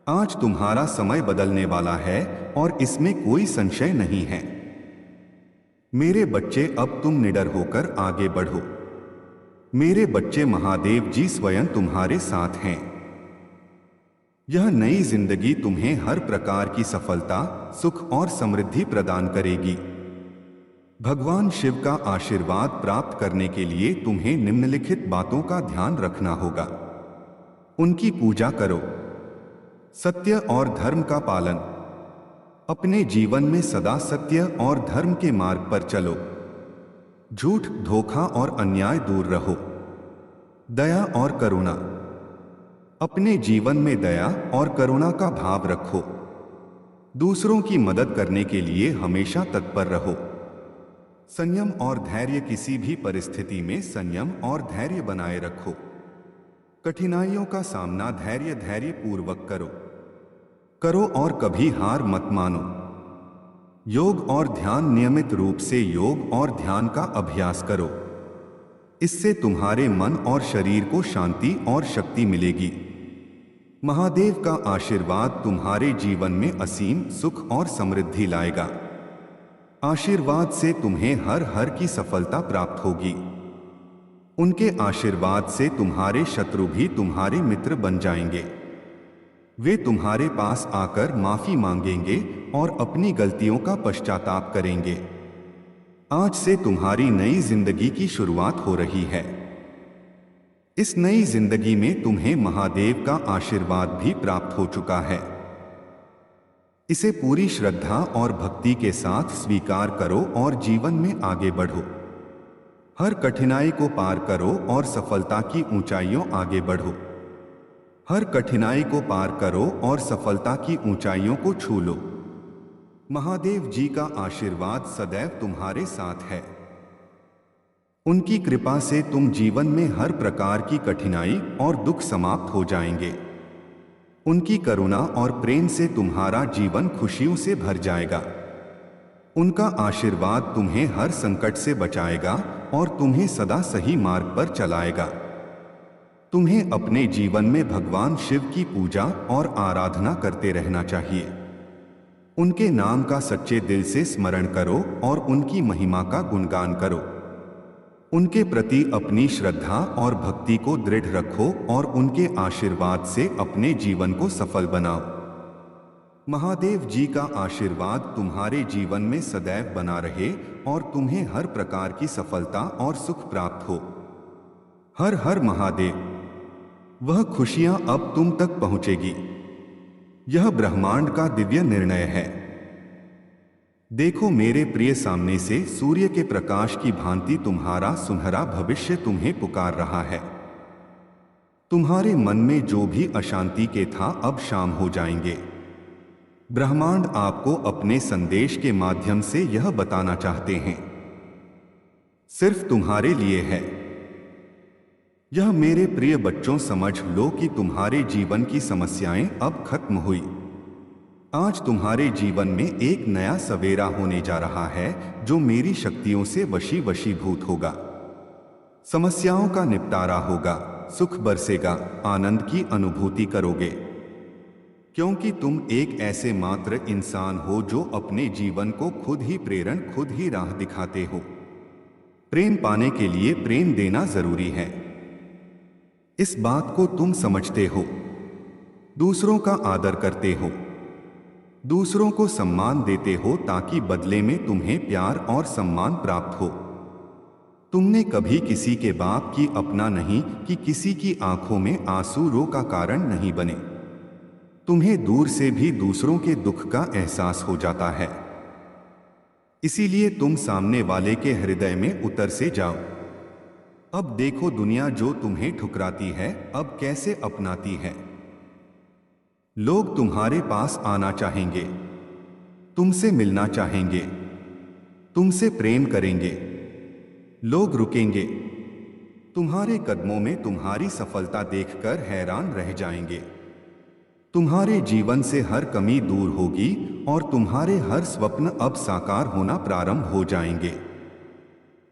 आज तुम्हारा समय बदलने वाला है और इसमें कोई संशय नहीं है। मेरे बच्चे, अब तुम निडर होकर आगे बढ़ो। मेरे बच्चे, महादेव जी स्वयं तुम्हारे साथ हैं। यह नई जिंदगी तुम्हें हर प्रकार की सफलता, सुख और समृद्धि प्रदान करेगी। भगवान शिव का आशीर्वाद प्राप्त करने के लिए तुम्हें निम्नलिखित बातों का ध्यान रखना होगा। उनकी पूजा करो। सत्य और धर्म का पालन। अपने जीवन में सदा सत्य और धर्म के मार्ग पर चलो। झूठ, धोखा और अन्याय दूर रहो। दया और करुणा। अपने जीवन में दया और करुणा का भाव रखो। दूसरों की मदद करने के लिए हमेशा तत्पर रहो। संयम और धैर्य। किसी भी परिस्थिति में संयम और धैर्य बनाए रखो। कठिनाइयों का सामना धैर्य पूर्वक करो और कभी हार मत मानो। योग और ध्यान। नियमित रूप से योग और ध्यान का अभ्यास करो। इससे तुम्हारे मन और शरीर को शांति और शक्ति मिलेगी। महादेव का आशीर्वाद तुम्हारे जीवन में असीम सुख और समृद्धि लाएगा। आशीर्वाद से तुम्हें हर की सफलता प्राप्त होगी। उनके आशीर्वाद से तुम्हारे शत्रु भी तुम्हारे मित्र बन जाएंगे। वे तुम्हारे पास आकर माफी मांगेंगे और अपनी गलतियों का पश्चाताप करेंगे। आज से तुम्हारी नई जिंदगी की शुरुआत हो रही है। इस नई जिंदगी में तुम्हें महादेव का आशीर्वाद भी प्राप्त हो चुका है। इसे पूरी श्रद्धा और भक्ति के साथ स्वीकार करो और जीवन में आगे बढ़ो। हर कठिनाई को पार करो और सफलता की ऊंचाइयों आगे बढ़ो। हर कठिनाई को पार करो और सफलता की ऊंचाइयों को छू लो। महादेव जी का आशीर्वाद सदैव तुम्हारे साथ है। उनकी कृपा से तुम जीवन में हर प्रकार की कठिनाई और दुख समाप्त हो जाएंगे। उनकी करुणा और प्रेम से तुम्हारा जीवन खुशियों से भर जाएगा। उनका आशीर्वाद तुम्हें हर संकट से बचाएगा और तुम्हें सदा सही मार्ग पर चलाएगा। तुम्हें अपने जीवन में भगवान शिव की पूजा और आराधना करते रहना चाहिए। उनके नाम का सच्चे दिल से स्मरण करो और उनकी महिमा का गुणगान करो। उनके प्रति अपनी श्रद्धा और भक्ति को दृढ़ रखो और उनके आशीर्वाद से अपने जीवन को सफल बनाओ। महादेव जी का आशीर्वाद तुम्हारे जीवन में सदैव बना रहे और तुम्हें हर प्रकार की सफलता और सुख प्राप्त हो। हर हर महादेव। वह खुशियां अब तुम तक पहुंचेगी। यह ब्रह्मांड का दिव्य निर्णय है। देखो मेरे प्रिय, सामने से सूर्य के प्रकाश की भांति तुम्हारा सुनहरा भविष्य तुम्हें पुकार रहा है। तुम्हारे मन में जो भी अशांति के था अब शाम हो जाएंगे। ब्रह्मांड आपको अपने संदेश के माध्यम से यह बताना चाहते हैं, सिर्फ तुम्हारे लिए है। यह मेरे प्रिय बच्चों, समझ लो कि तुम्हारे जीवन की समस्याएं अब खत्म हुई। आज तुम्हारे जीवन में एक नया सवेरा होने जा रहा है जो मेरी शक्तियों से वशीभूत होगा। समस्याओं का निपटारा होगा, सुख बरसेगा, आनंद की अनुभूति करोगे। क्योंकि तुम एक ऐसे मात्र इंसान हो जो अपने जीवन को खुद ही राह दिखाते हो। प्रेम पाने के लिए प्रेम देना जरूरी है। इस बात को तुम समझते हो। दूसरों का आदर करते हो, दूसरों को सम्मान देते हो ताकि बदले में तुम्हें प्यार और सम्मान प्राप्त हो। तुमने कभी किसी के बाप की अपना नहीं कि किसी की आंखों में आंसू रो का कारण नहीं बने। तुम्हें दूर से भी दूसरों के दुख का एहसास हो जाता है। इसीलिए तुम सामने वाले के हृदय में उतर से जाओ। अब देखो दुनिया जो तुम्हें ठुकराती है अब कैसे अपनाती है। लोग तुम्हारे पास आना चाहेंगे, तुमसे मिलना चाहेंगे, तुमसे प्रेम करेंगे। लोग रुकेंगे, तुम्हारे कदमों में तुम्हारी सफलता देखकर हैरान रह जाएंगे। तुम्हारे जीवन से हर कमी दूर होगी और तुम्हारे हर स्वप्न अब साकार होना प्रारंभ हो जाएंगे।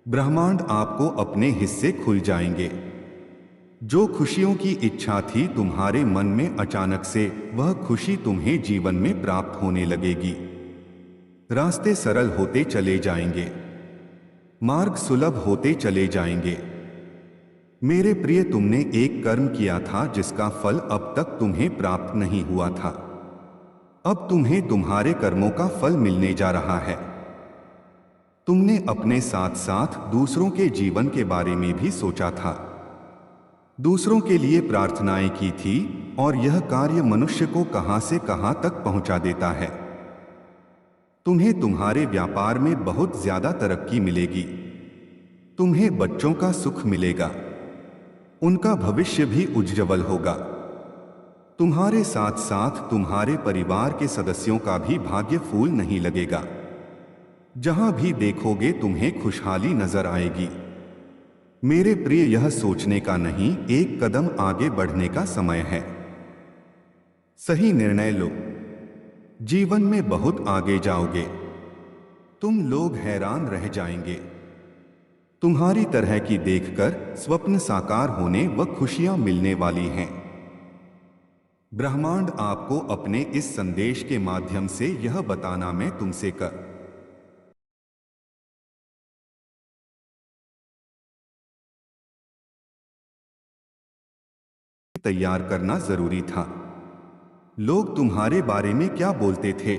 ब्रह्मांड आपको अपने हिस्से खुल जाएंगे। जो खुशियों की इच्छा थी तुम्हारे मन में, अचानक से वह खुशी तुम्हें जीवन में प्राप्त होने लगेगी। रास्ते सरल होते चले जाएंगे, मार्ग सुलभ होते चले जाएंगे। मेरे प्रिय, तुमने एक कर्म किया था जिसका फल अब तक तुम्हें प्राप्त नहीं हुआ था। अब तुम्हें तुम्हारे कर्मों का फल मिलने जा रहा है। तुमने अपने साथ साथ दूसरों के जीवन के बारे में भी सोचा था। दूसरों के लिए प्रार्थनाएं की थी और यह कार्य मनुष्य को कहां से कहां तक पहुंचा देता है। तुम्हें तुम्हारे व्यापार में बहुत ज्यादा तरक्की मिलेगी। तुम्हें बच्चों का सुख मिलेगा, उनका भविष्य भी उज्ज्वल होगा। तुम्हारे साथ साथ तुम्हारे परिवार के सदस्यों का भी भाग्य फूल नहीं लगेगा। जहां भी देखोगे तुम्हें खुशहाली नजर आएगी। मेरे प्रिय, यह सोचने का नहीं, एक कदम आगे बढ़ने का समय है। सही निर्णय लो, जीवन में बहुत आगे जाओगे। तुम लोग हैरान रह जाएंगे। तुम्हारी तरह की देखकर स्वप्न साकार होने व खुशियां मिलने वाली हैं। ब्रह्मांड आपको अपने इस संदेश के माध्यम से यह बताना मैं तुमसे कर तैयार करना जरूरी था। लोग तुम्हारे बारे में क्या बोलते थे,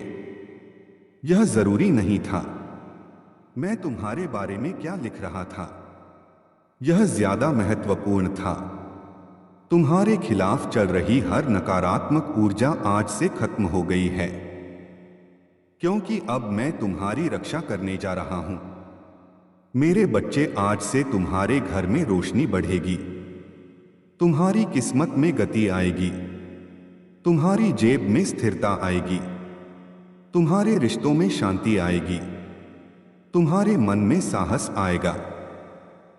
यह जरूरी नहीं था। मैं तुम्हारे बारे में क्या लिख रहा था, यह ज्यादा महत्वपूर्ण था। तुम्हारे खिलाफ चल रही हर नकारात्मक ऊर्जा आज से खत्म हो गई है, क्योंकि अब मैं तुम्हारी रक्षा करने जा रहा हूं। मेरे बच्चे, आज से तुम्हारे घर में रोशनी बढ़ेगी। तुम्हारी किस्मत में गति आएगी। तुम्हारी जेब में स्थिरता आएगी। तुम्हारे रिश्तों में शांति आएगी। तुम्हारे मन में साहस आएगा।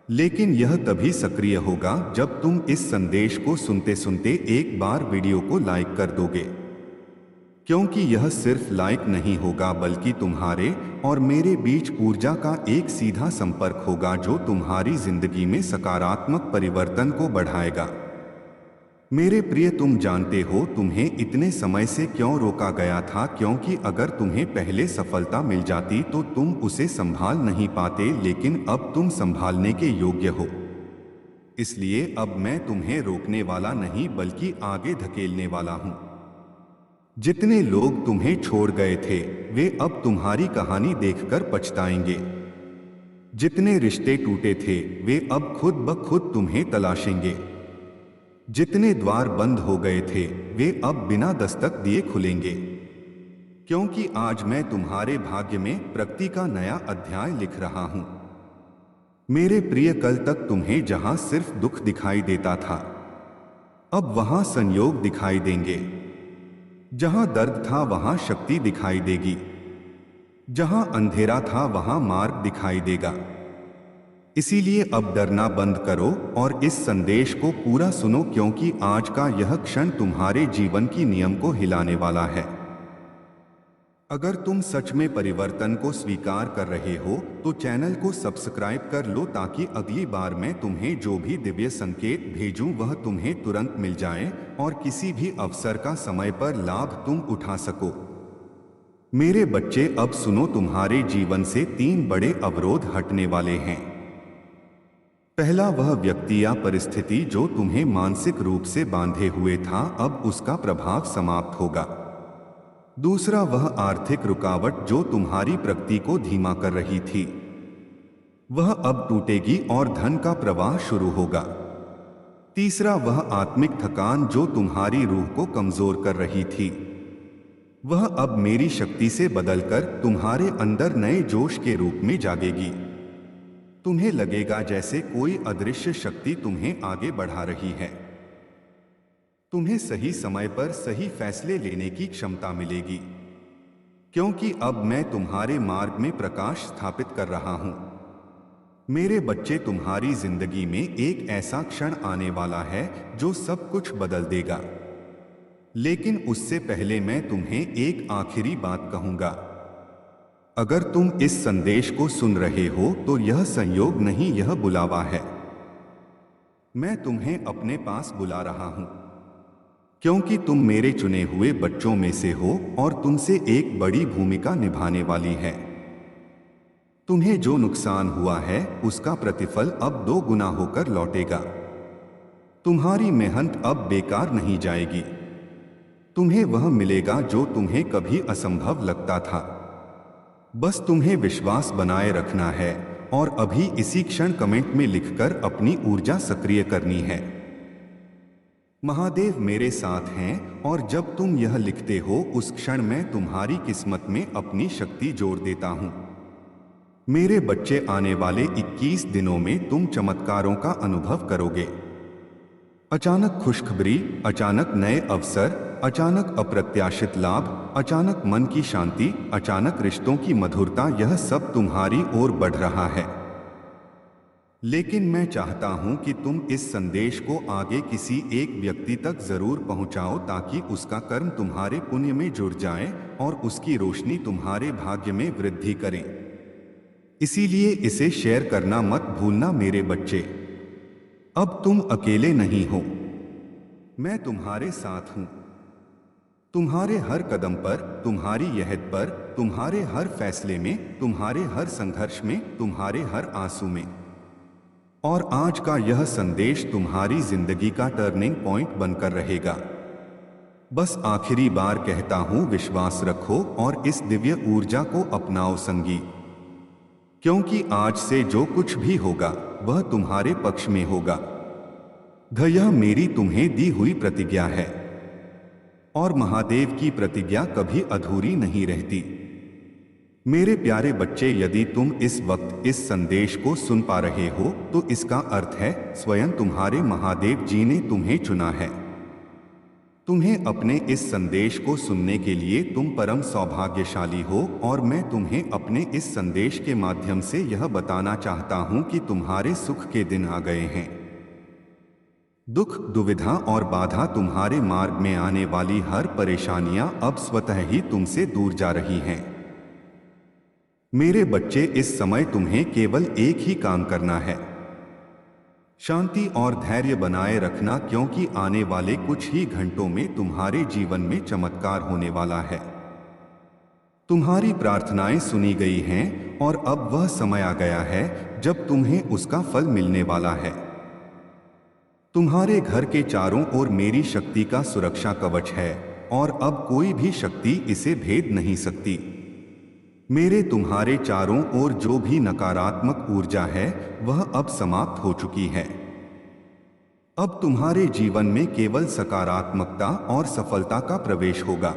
लेकिन यह तभी सक्रिय होगा जब तुम इस संदेश को सुनते सुनते एक बार वीडियो को लाइक कर दोगे। क्योंकि यह सिर्फ लाइक नहीं होगा, बल्कि तुम्हारे और मेरे बीच ऊर्जा का एक सीधा संपर्क होगा जो तुम्हारी जिंदगी में सकारात्मक परिवर्तन को बढ़ाएगा। मेरे प्रिय, तुम जानते हो तुम्हें इतने समय से क्यों रोका गया था, क्योंकि अगर तुम्हें पहले सफलता मिल जाती तो तुम उसे संभाल नहीं पाते, लेकिन अब तुम संभालने के योग्य हो। इसलिए अब मैं तुम्हें रोकने वाला नहीं, बल्कि आगे धकेलने वाला हूं। जितने लोग तुम्हें छोड़ गए थे वे अब तुम्हारी कहानी देखकर पछताएंगे। जितने रिश्ते टूटे थे वे अब खुद ब खुद तुम्हें तलाशेंगे। जितने द्वार बंद हो गए थे वे अब बिना दस्तक दिए खुलेंगे, क्योंकि आज मैं तुम्हारे भाग्य में प्रगति का नया अध्याय लिख रहा हूं। मेरे प्रिय, कल तक तुम्हें जहां सिर्फ दुख दिखाई देता था, अब वहां संयोग दिखाई देंगे। जहां दर्द था वहां शक्ति दिखाई देगी। जहां अंधेरा था वहां मार्ग दिखाई देगा। इसीलिए अब डरना बंद करो और इस संदेश को पूरा सुनो, क्योंकि आज का यह क्षण तुम्हारे जीवन की नियम को हिलाने वाला है। अगर तुम सच में परिवर्तन को स्वीकार कर रहे हो तो चैनल को सब्सक्राइब कर लो, ताकि अगली बार मैं तुम्हें जो भी दिव्य संकेत भेजूं वह तुम्हें तुरंत मिल जाए और किसी भी अवसर का समय पर लाभ तुम उठा सको। मेरे बच्चे, अब सुनो, तुम्हारे जीवन से 3 बड़े अवरोध हटने वाले हैं। पहला, वह व्यक्ति या परिस्थिति जो तुम्हें मानसिक रूप से बांधे हुए था, अब उसका प्रभाव समाप्त होगा। दूसरा, वह आर्थिक रुकावट जो तुम्हारी प्रगति को धीमा कर रही थी, वह अब टूटेगी और धन का प्रवाह शुरू होगा। तीसरा, वह आत्मिक थकान जो तुम्हारी रूह को कमजोर कर रही थी, वह अब मेरी शक्ति से बदलकर तुम्हारे अंदर नए जोश के रूप में जागेगी। तुम्हें लगेगा जैसे कोई अदृश्य शक्ति तुम्हें आगे बढ़ा रही है। तुम्हें सही समय पर सही फैसले लेने की क्षमता मिलेगी, क्योंकि अब मैं तुम्हारे मार्ग में प्रकाश स्थापित कर रहा हूं। मेरे बच्चे, तुम्हारी जिंदगी में एक ऐसा क्षण आने वाला है जो सब कुछ बदल देगा। लेकिन उससे पहले मैं तुम्हें एक आखिरी बात कहूंगा। अगर तुम इस संदेश को सुन रहे हो तो यह संयोग नहीं, यह बुलावा है। मैं तुम्हें अपने पास बुला रहा हूं, क्योंकि तुम मेरे चुने हुए बच्चों में से हो और तुमसे एक बड़ी भूमिका निभाने वाली है। तुम्हें जो नुकसान हुआ है उसका प्रतिफल अब 2 गुना होकर लौटेगा। तुम्हारी मेहनत अब बेकार नहीं जाएगी। तुम्हें वह मिलेगा जो तुम्हें कभी असंभव लगता था। बस तुम्हें विश्वास बनाए रखना है और अभी इसी क्षण कमेंट में लिखकर अपनी ऊर्जा सक्रिय करनी है। महादेव मेरे साथ हैं और जब तुम यह लिखते हो उस क्षण मैं तुम्हारी किस्मत में अपनी शक्ति जोड़ देता हूं। मेरे बच्चे, आने वाले 21 दिनों में तुम चमत्कारों का अनुभव करोगे। अचानक खुशखबरी, अचानक नए अवसर, अचानक अप्रत्याशित लाभ, अचानक मन की शांति, अचानक रिश्तों की मधुरता, यह सब तुम्हारी ओर बढ़ रहा है। लेकिन मैं चाहता हूं कि तुम इस संदेश को आगे किसी एक व्यक्ति तक जरूर पहुंचाओ ताकि उसका कर्म तुम्हारे पुण्य में जुड़ जाए और उसकी रोशनी तुम्हारे भाग्य में वृद्धि करे। इसीलिए इसे शेयर करना मत भूलना मेरे बच्चे। अब तुम अकेले नहीं हो, मैं तुम्हारे साथ हूं। तुम्हारे हर कदम पर, तुम्हारी यहद पर, तुम्हारे हर फैसले में, तुम्हारे हर संघर्ष में, तुम्हारे हर आंसू में। और आज का यह संदेश तुम्हारी जिंदगी का टर्निंग पॉइंट बनकर रहेगा। बस आखिरी बार कहता हूं, विश्वास रखो और इस दिव्य ऊर्जा को अपनाओ संगी, क्योंकि आज से जो कुछ भी होगा वह तुम्हारे पक्ष में होगा। यह मेरी तुम्हें दी हुई प्रतिज्ञा है और महादेव की प्रतिज्ञा कभी अधूरी नहीं रहती। मेरे प्यारे बच्चे, यदि तुम इस वक्त इस संदेश को सुन पा रहे हो तो इसका अर्थ है स्वयं तुम्हारे महादेव जी ने तुम्हें चुना है। तुम्हें अपने इस संदेश को सुनने के लिए तुम परम सौभाग्यशाली हो और मैं तुम्हें अपने इस संदेश के माध्यम से यह बताना चाहता हूं कि तुम्हारे सुख के दिन आ गए हैं। दुख, दुविधा और बाधा, तुम्हारे मार्ग में आने वाली हर परेशानियां अब स्वतः ही तुमसे दूर जा रही हैं। मेरे बच्चे, इस समय तुम्हें केवल एक ही काम करना है, शांति और धैर्य बनाए रखना, क्योंकि आने वाले कुछ ही घंटों में तुम्हारे जीवन में चमत्कार होने वाला है। तुम्हारी प्रार्थनाएं सुनी गई हैं और अब वह समय आ गया है जब तुम्हें उसका फल मिलने वाला है। तुम्हारे घर के चारों ओर मेरी शक्ति का सुरक्षा कवच है और अब कोई भी शक्ति इसे भेद नहीं सकती। मेरे तुम्हारे चारों ओर जो भी नकारात्मक ऊर्जा है वह अब समाप्त हो चुकी है। अब तुम्हारे जीवन में केवल सकारात्मकता और सफलता का प्रवेश होगा।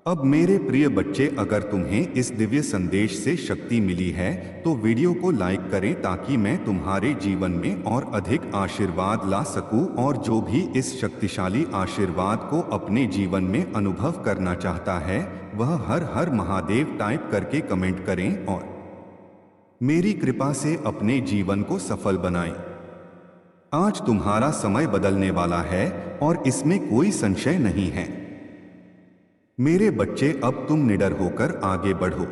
अब मेरे प्रिय बच्चे, अगर तुम्हें इस दिव्य संदेश से शक्ति मिली है तो वीडियो को लाइक करें ताकि मैं तुम्हारे जीवन में और अधिक आशीर्वाद ला सकूं, और जो भी इस शक्तिशाली आशीर्वाद को अपने जीवन में अनुभव करना चाहता है वह हर हर महादेव टाइप करके कमेंट करें और मेरी कृपा से अपने जीवन को सफल बनाएं। आज तुम्हारा समय बदलने वाला है और इसमें कोई संशय नहीं है। मेरे बच्चे, अब तुम निडर होकर आगे बढ़ो।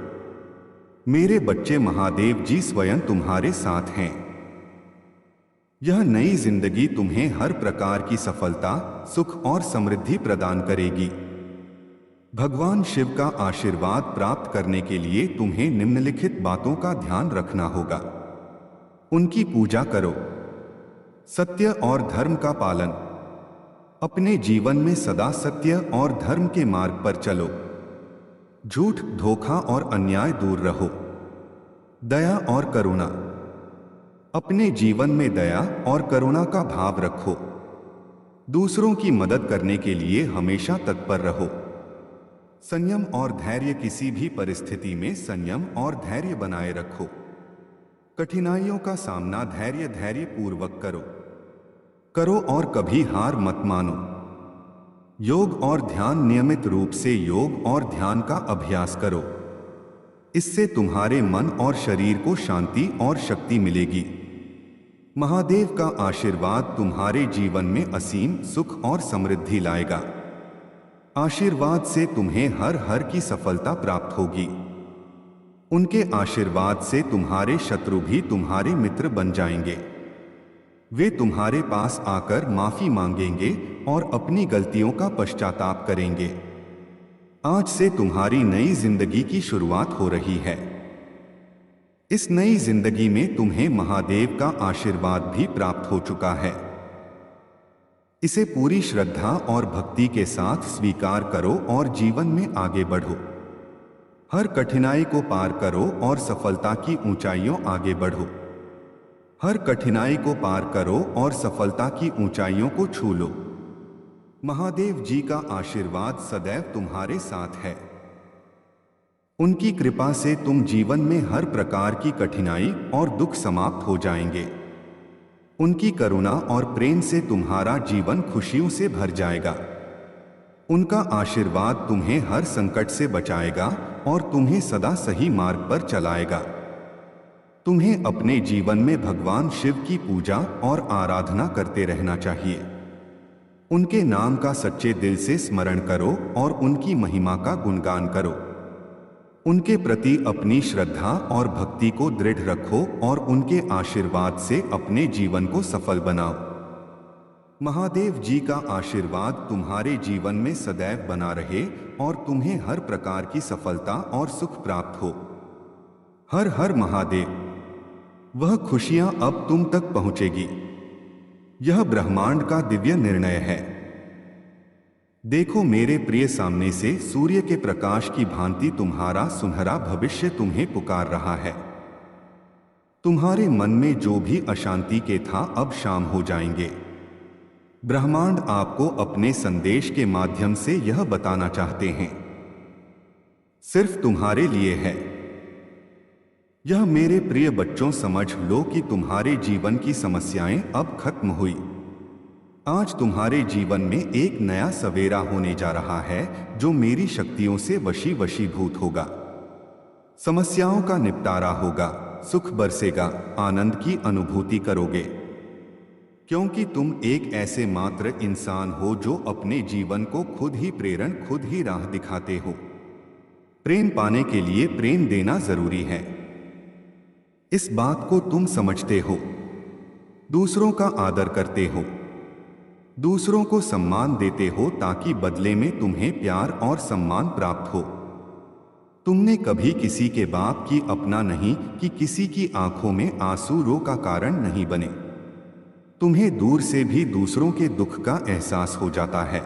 मेरे बच्चे, महादेव जी स्वयं तुम्हारे साथ हैं। यह नई जिंदगी तुम्हें हर प्रकार की सफलता, सुख और समृद्धि प्रदान करेगी। भगवान शिव का आशीर्वाद प्राप्त करने के लिए तुम्हें निम्नलिखित बातों का ध्यान रखना होगा। उनकी पूजा करो, सत्य और धर्म का पालन, अपने जीवन में सदा सत्य और धर्म के मार्ग पर चलो, झूठ, धोखा और अन्याय दूर रहो, दया और करुणा, अपने जीवन में दया और करुणा का भाव रखो, दूसरों की मदद करने के लिए हमेशा तत्पर रहो, संयम और धैर्य, किसी भी परिस्थिति में संयम और धैर्य बनाए रखो, कठिनाइयों का सामना धैर्य पूर्वक करो और कभी हार मत मानो। योग और ध्यान, नियमित रूप से योग और ध्यान का अभ्यास करो। इससे तुम्हारे मन और शरीर को शांति और शक्ति मिलेगी। महादेव का आशीर्वाद तुम्हारे जीवन में असीम सुख और समृद्धि लाएगा। आशीर्वाद से तुम्हें हर हर की सफलता प्राप्त होगी। उनके आशीर्वाद से तुम्हारे शत्रु भी तुम्हारे मित्र बन जाएंगे। वे तुम्हारे पास आकर माफी मांगेंगे और अपनी गलतियों का पश्चाताप करेंगे। आज से तुम्हारी नई जिंदगी की शुरुआत हो रही है। इस नई जिंदगी में तुम्हें महादेव का आशीर्वाद भी प्राप्त हो चुका है। इसे पूरी श्रद्धा और भक्ति के साथ स्वीकार करो और जीवन में आगे बढ़ो। हर कठिनाई को पार करो और सफलता की ऊंचाइयों आगे बढ़ो। हर कठिनाई को पार करो और सफलता की ऊंचाइयों को छू लो। महादेव जी का आशीर्वाद सदैव तुम्हारे साथ है। उनकी कृपा से तुम जीवन में हर प्रकार की कठिनाई और दुख समाप्त हो जाएंगे। उनकी करुणा और प्रेम से तुम्हारा जीवन खुशियों से भर जाएगा। उनका आशीर्वाद तुम्हें हर संकट से बचाएगा और तुम्हें सदा सही मार्ग पर चलाएगा। तुम्हें अपने जीवन में भगवान शिव की पूजा और आराधना करते रहना चाहिए। उनके नाम का सच्चे दिल से स्मरण करो और उनकी महिमा का गुणगान करो। उनके प्रति अपनी श्रद्धा और भक्ति को दृढ़ रखो और उनके आशीर्वाद से अपने जीवन को सफल बनाओ। महादेव जी का आशीर्वाद तुम्हारे जीवन में सदैव बना रहे और तुम्हें हर प्रकार की सफलता और सुख प्राप्त हो। हर हर महादेव। वह खुशियां अब तुम तक पहुंचेगी। यह ब्रह्मांड का दिव्य निर्णय है। देखो मेरे प्रिय, सामने से सूर्य के प्रकाश की भांति तुम्हारा सुनहरा भविष्य तुम्हें पुकार रहा है। तुम्हारे मन में जो भी अशांति के था अब शाम हो जाएंगे। ब्रह्मांड आपको अपने संदेश के माध्यम से यह बताना चाहते हैं, सिर्फ तुम्हारे लिए है। यह मेरे प्रिय बच्चों, समझ लो कि तुम्हारे जीवन की समस्याएं अब खत्म हुई। आज तुम्हारे जीवन में एक नया सवेरा होने जा रहा है जो मेरी शक्तियों से वशीभूत होगा। समस्याओं का निपटारा होगा, सुख बरसेगा, आनंद की अनुभूति करोगे। क्योंकि तुम एक ऐसे मात्र इंसान हो जो अपने जीवन को खुद ही राह दिखाते हो। प्रेम पाने के लिए प्रेम देना जरूरी है। इस बात को तुम समझते हो। दूसरों का आदर करते हो, दूसरों को सम्मान देते हो ताकि बदले में तुम्हें प्यार और सम्मान प्राप्त हो। तुमने कभी किसी के बाप की अपना नहीं कि किसी की आंखों में आंसू रो का कारण नहीं बने। तुम्हें दूर से भी दूसरों के दुख का एहसास हो जाता है।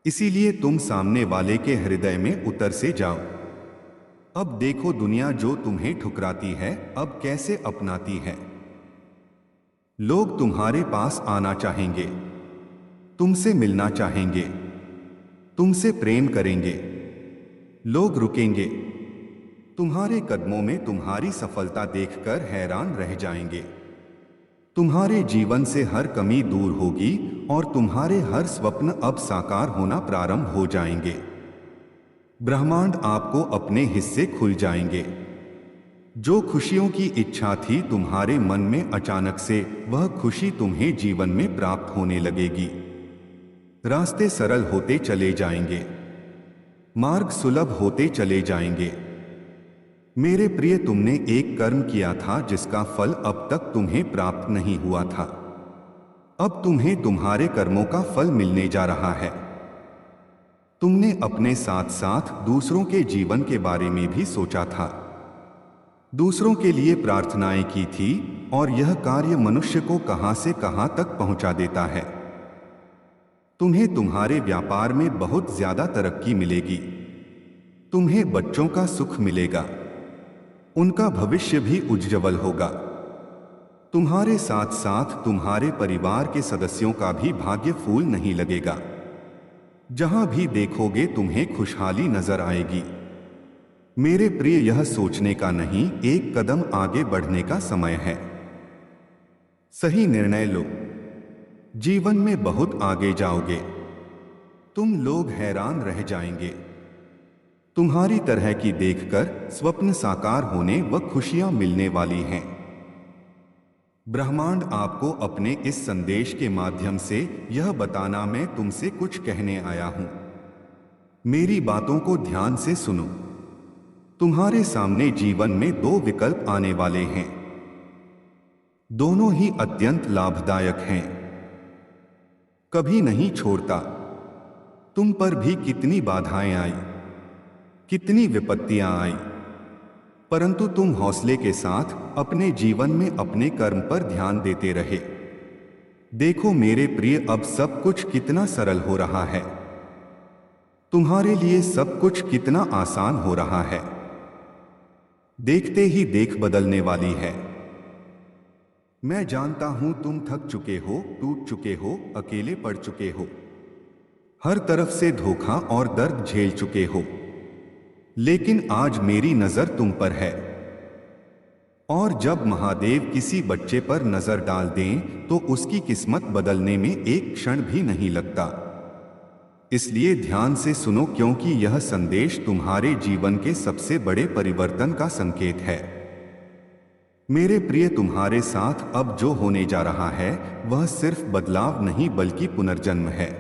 इसीलिए तुम सामने वाले के हृदय में उतर से जाओ। अब देखो दुनिया जो तुम्हें ठुकराती है अब कैसे अपनाती है। लोग तुम्हारे पास आना चाहेंगे, तुमसे मिलना चाहेंगे, तुमसे प्रेम करेंगे। लोग रुकेंगे, तुम्हारे कदमों में तुम्हारी सफलता देखकर हैरान रह जाएंगे। तुम्हारे जीवन से हर कमी दूर होगी और तुम्हारे हर स्वप्न अब साकार होना प्रारंभ हो जाएंगे। ब्रह्मांड आपको अपने हिस्से खुल जाएंगे। जो खुशियों की इच्छा थी तुम्हारे मन में, अचानक से वह खुशी तुम्हें जीवन में प्राप्त होने लगेगी। रास्ते सरल होते चले जाएंगे, मार्ग सुलभ होते चले जाएंगे। मेरे प्रिय, तुमने एक कर्म किया था जिसका फल अब तक तुम्हें प्राप्त नहीं हुआ था। अब तुम्हें तुम्हारे कर्मों का फल मिलने जा रहा है। तुमने अपने साथ साथ दूसरों के जीवन के बारे में भी सोचा था, दूसरों के लिए प्रार्थनाएं की थी और यह कार्य मनुष्य को कहां से कहां तक पहुंचा देता है। तुम्हें तुम्हारे व्यापार में बहुत ज्यादा तरक्की मिलेगी। तुम्हें बच्चों का सुख मिलेगा, उनका भविष्य भी उज्ज्वल होगा। तुम्हारे साथ साथ तुम्हारे परिवार के सदस्यों का भी भाग्य फूल नहीं लगेगा। जहां भी देखोगे तुम्हें खुशहाली नजर आएगी। मेरे प्रिय, यह सोचने का नहीं, एक कदम आगे बढ़ने का समय है। सही निर्णय लो, जीवन में बहुत आगे जाओगे। तुम लोग हैरान रह जाएंगे। तुम्हारी तरह की देखकर स्वप्न साकार होने व खुशियां मिलने वाली हैं। ब्रह्मांड आपको अपने इस संदेश के माध्यम से यह बताना मैं तुमसे कुछ कहने आया हूं। मेरी बातों को ध्यान से सुनो। तुम्हारे सामने जीवन में दो विकल्प आने वाले हैं। दोनों ही अत्यंत लाभदायक हैं। कभी नहीं छोड़ता। तुम पर भी कितनी बाधाएं आई, कितनी विपत्तियां आई, परंतु तुम हौसले के साथ अपने जीवन में अपने कर्म पर ध्यान देते रहे। देखो मेरे प्रिय, अब सब कुछ कितना सरल हो रहा है। तुम्हारे लिए सब कुछ कितना आसान हो रहा है। देखते ही देख बदलने वाली है। मैं जानता हूं तुम थक चुके हो, टूट चुके हो, अकेले पड़ चुके हो। हर तरफ से धोखा और दर्द झेल चुके हो, लेकिन आज मेरी नजर तुम पर है। और जब महादेव किसी बच्चे पर नजर डाल दें तो उसकी किस्मत बदलने में एक क्षण भी नहीं लगता। इसलिए ध्यान से सुनो, क्योंकि यह संदेश तुम्हारे जीवन के सबसे बड़े परिवर्तन का संकेत है। मेरे प्रिय, तुम्हारे साथ अब जो होने जा रहा है वह सिर्फ बदलाव नहीं बल्कि पुनर्जन्म है।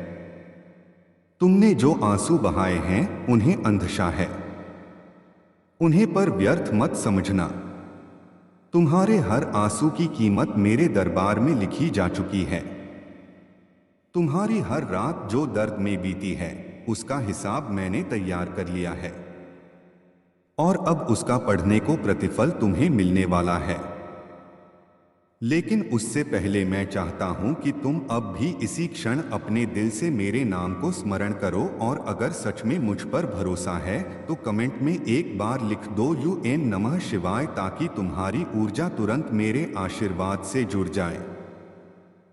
तुमने जो आंसू बहाए हैं उन्हें अंधशा है, उन्हें पर व्यर्थ मत समझना। तुम्हारे हर आंसू की कीमत मेरे दरबार में लिखी जा चुकी है। तुम्हारी हर रात जो दर्द में बीती है उसका हिसाब मैंने तैयार कर लिया है, और अब उसका पढ़ने को प्रतिफल तुम्हें मिलने वाला है। लेकिन उससे पहले मैं चाहता हूं कि तुम अब भी इसी क्षण अपने दिल से मेरे नाम को स्मरण करो, और अगर सच में मुझ पर भरोसा है तो कमेंट में एक बार लिख दो ॐ नमः शिवाय, ताकि तुम्हारी ऊर्जा तुरंत मेरे आशीर्वाद से जुड़ जाए।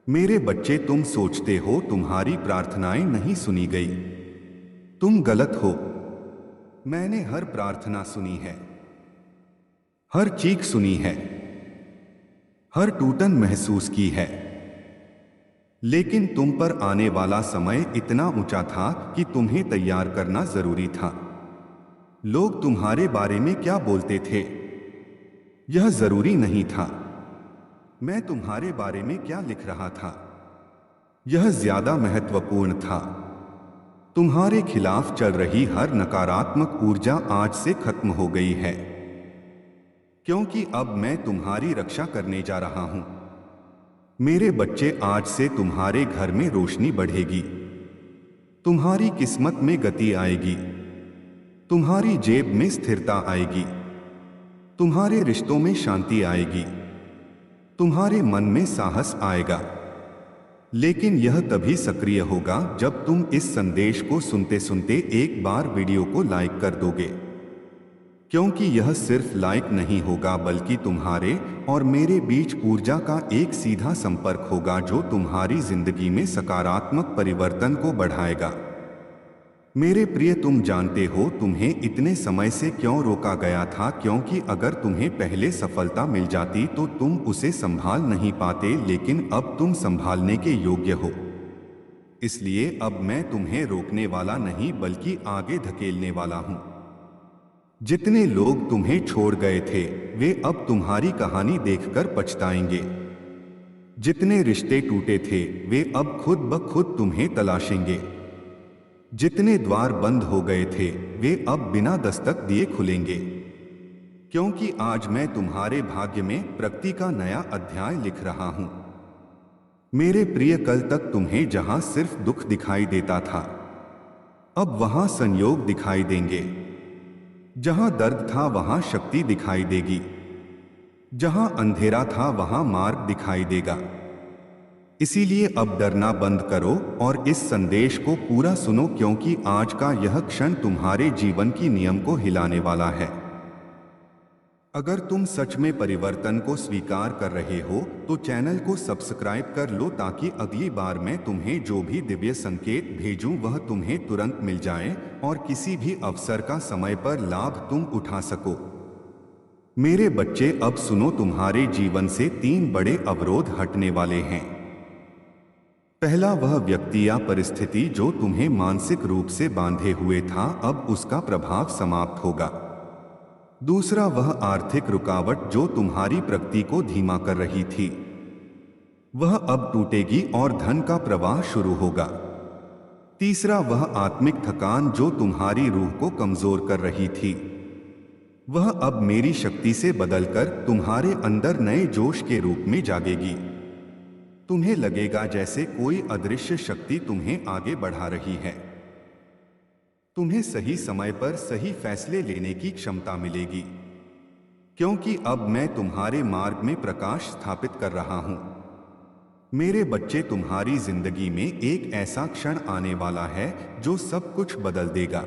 मेरे बच्चे, तुम सोचते हो तुम्हारी प्रार्थनाएं नहीं सुनी गई। तुम गलत हो। मैंने हर प्रार्थना सुनी है, हर चीख सुनी है, हर टूटन महसूस की है। लेकिन तुम पर आने वाला समय इतना ऊंचा था कि तुम्हें तैयार करना जरूरी था। लोग तुम्हारे बारे में क्या बोलते थे यह जरूरी नहीं था। मैं तुम्हारे बारे में क्या लिख रहा था यह ज्यादा महत्वपूर्ण था। तुम्हारे खिलाफ चल रही हर नकारात्मक ऊर्जा आज से खत्म हो गई है, क्योंकि अब मैं तुम्हारी रक्षा करने जा रहा हूं। मेरे बच्चे, आज से तुम्हारे घर में रोशनी बढ़ेगी, तुम्हारी किस्मत में गति आएगी, तुम्हारी जेब में स्थिरता आएगी, तुम्हारे रिश्तों में शांति आएगी, तुम्हारे मन में साहस आएगा। लेकिन यह तभी सक्रिय होगा जब तुम इस संदेश को सुनते सुनते एक बार वीडियो को लाइक कर दोगे, क्योंकि यह सिर्फ लाइक नहीं होगा बल्कि तुम्हारे और मेरे बीच ऊर्जा का एक सीधा संपर्क होगा जो तुम्हारी जिंदगी में सकारात्मक परिवर्तन को बढ़ाएगा। मेरे प्रिय, तुम जानते हो तुम्हें इतने समय से क्यों रोका गया था, क्योंकि अगर तुम्हें पहले सफलता मिल जाती तो तुम उसे संभाल नहीं पाते, लेकिन अब तुम संभालने के योग्य हो। इसलिए अब मैं तुम्हें रोकने वाला नहीं बल्कि आगे धकेलने वाला हूं। जितने लोग तुम्हें छोड़ गए थे वे अब तुम्हारी कहानी देखकर पछताएंगे। जितने रिश्ते टूटे थे वे अब खुद ब खुद तुम्हें तलाशेंगे। जितने द्वार बंद हो गए थे वे अब बिना दस्तक दिए खुलेंगे, क्योंकि आज मैं तुम्हारे भाग्य में प्रगति का नया अध्याय लिख रहा हूं। मेरे प्रिय, कल तक तुम्हें जहां सिर्फ दुख दिखाई देता था अब वहां संयोग दिखाई देंगे। जहां दर्द था वहां शक्ति दिखाई देगी, जहां अंधेरा था वहां मार्ग दिखाई देगा। इसीलिए अब डरना बंद करो और इस संदेश को पूरा सुनो, क्योंकि आज का यह क्षण तुम्हारे जीवन की नियम को हिलाने वाला है। अगर तुम सच में परिवर्तन को स्वीकार कर रहे हो तो चैनल को सब्सक्राइब कर लो, ताकि अगली बार मैं तुम्हें जो भी दिव्य संकेत भेजूं वह तुम्हें तुरंत मिल जाए और किसी भी अवसर का समय पर लाभ तुम उठा सको। मेरे बच्चे, अब सुनो, तुम्हारे जीवन से 3 बड़े अवरोध हटने वाले हैं। पहला, वह व्यक्ति या परिस्थिति जो तुम्हें मानसिक रूप से बांधे हुए था अब उसका प्रभाव समाप्त होगा। दूसरा, वह आर्थिक रुकावट जो तुम्हारी प्रगति को धीमा कर रही थी वह अब टूटेगी और धन का प्रवाह शुरू होगा। तीसरा, वह आत्मिक थकान जो तुम्हारी रूह को कमजोर कर रही थी वह अब मेरी शक्ति से बदलकर तुम्हारे अंदर नए जोश के रूप में जागेगी। तुम्हें लगेगा जैसे कोई अदृश्य शक्ति तुम्हें आगे बढ़ा रही है। तुम्हें सही समय पर सही फैसले लेने की क्षमता मिलेगी, क्योंकि अब मैं तुम्हारे मार्ग में प्रकाश स्थापित कर रहा हूं। मेरे बच्चे, तुम्हारी जिंदगी में एक ऐसा क्षण आने वाला है जो सब कुछ बदल देगा।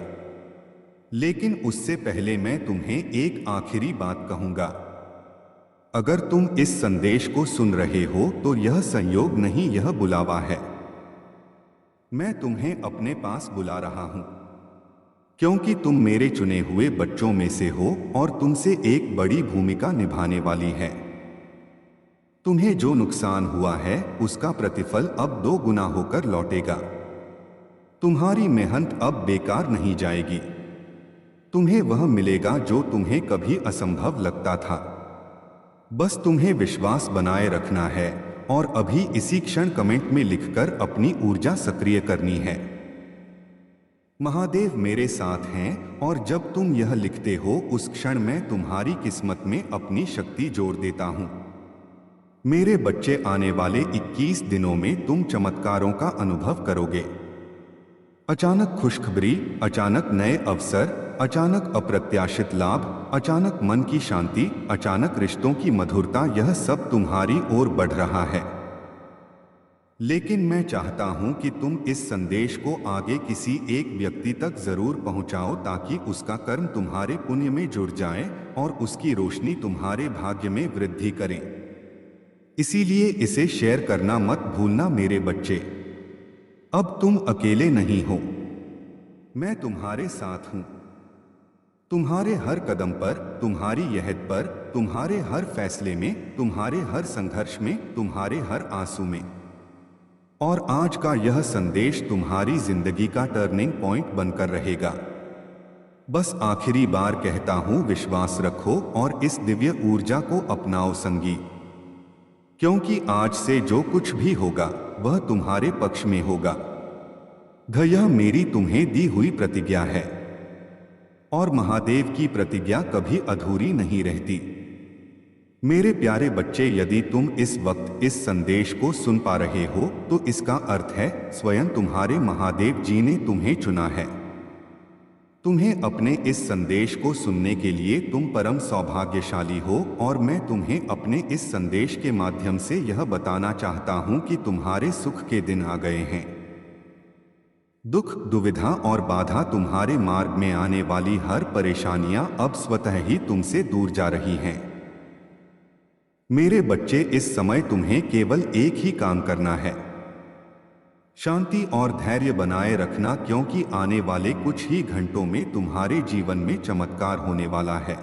लेकिन उससे पहले मैं तुम्हें एक आखिरी बात कहूंगा। अगर तुम इस संदेश को सुन रहे हो तो यह संयोग नहीं, यह बुलावा है। मैं तुम्हें अपने पास बुला रहा हूं, क्योंकि तुम मेरे चुने हुए बच्चों में से हो और तुमसे एक बड़ी भूमिका निभाने वाली है। तुम्हें जो नुकसान हुआ है उसका प्रतिफल अब 2 गुना होकर लौटेगा। तुम्हारी मेहनत अब बेकार नहीं जाएगी। तुम्हें वह मिलेगा जो तुम्हें कभी असंभव लगता था। बस तुम्हें विश्वास बनाए रखना है और अभी इसी क्षण कमेंट में लिखकर अपनी ऊर्जा सक्रिय करनी है। महादेव मेरे साथ हैं और जब तुम यह लिखते हो उस क्षण मैं तुम्हारी किस्मत में अपनी शक्ति जोड़ देता हूं। मेरे बच्चे, आने वाले 21 दिनों में तुम चमत्कारों का अनुभव करोगे। अचानक खुशखबरी, अचानक नए अवसर, अचानक अप्रत्याशित लाभ, अचानक मन की शांति, अचानक रिश्तों की मधुरता, यह सब तुम्हारी ओर बढ़ रहा है। लेकिन मैं चाहता हूं कि तुम इस संदेश को आगे किसी एक व्यक्ति तक जरूर पहुंचाओ ताकि उसका कर्म तुम्हारे पुण्य में जुड़ जाए और उसकी रोशनी तुम्हारे भाग्य में वृद्धि करे। इसीलिए इसे शेयर करना मत भूलना मेरे बच्चे। अब तुम अकेले नहीं हो, मैं तुम्हारे साथ हूं। तुम्हारे हर कदम पर, तुम्हारी यहद पर, तुम्हारे हर फैसले में, तुम्हारे हर संघर्ष में, तुम्हारे हर आंसू में। और आज का यह संदेश तुम्हारी जिंदगी का टर्निंग पॉइंट बनकर रहेगा। बस आखिरी बार कहता हूं, विश्वास रखो और इस दिव्य ऊर्जा को अपनाओ संगी, क्योंकि आज से जो कुछ भी होगा वह तुम्हारे पक्ष में होगा। यह मेरी तुम्हें दी हुई प्रतिज्ञा है और महादेव की प्रतिज्ञा कभी अधूरी नहीं रहती। मेरे प्यारे बच्चे, यदि तुम इस वक्त इस संदेश को सुन पा रहे हो तो इसका अर्थ है स्वयं तुम्हारे महादेव जी ने तुम्हें चुना है। तुम्हें अपने इस संदेश को सुनने के लिए तुम परम सौभाग्यशाली हो और मैं तुम्हें अपने इस संदेश के माध्यम से यह बताना चाहता हूं कि तुम्हारे सुख के दिन आ गए हैं। दुख, दुविधा और बाधा, तुम्हारे मार्ग में आने वाली हर परेशानियां अब स्वतः ही तुमसे दूर जा रही हैं। मेरे बच्चे, इस समय तुम्हें केवल एक ही काम करना है, शांति और धैर्य बनाए रखना, क्योंकि आने वाले कुछ ही घंटों में तुम्हारे जीवन में चमत्कार होने वाला है।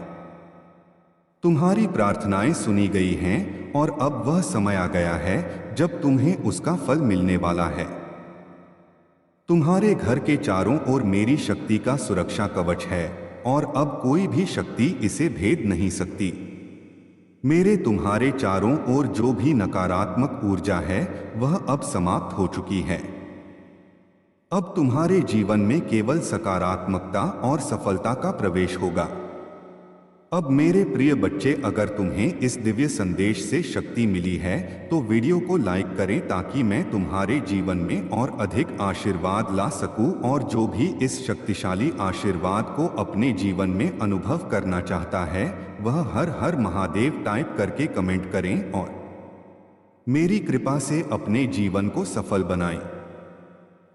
तुम्हारी प्रार्थनाएं सुनी गई हैं और अब वह समय आ गया है जब तुम्हें उसका फल मिलने वाला है। तुम्हारे घर के चारों ओर मेरी शक्ति का सुरक्षा कवच है और अब कोई भी शक्ति इसे भेद नहीं सकती। मेरे तुम्हारे चारों ओर जो भी नकारात्मक ऊर्जा है वह अब समाप्त हो चुकी है। अब तुम्हारे जीवन में केवल सकारात्मकता और सफलता का प्रवेश होगा। अब मेरे प्रिय बच्चे, अगर तुम्हें इस दिव्य संदेश से शक्ति मिली है तो वीडियो को लाइक करें ताकि मैं तुम्हारे जीवन में और अधिक आशीर्वाद ला सकूं। और जो भी इस शक्तिशाली आशीर्वाद को अपने जीवन में अनुभव करना चाहता है वह हर हर महादेव टाइप करके कमेंट करें और मेरी कृपा से अपने जीवन को सफल बनाएं।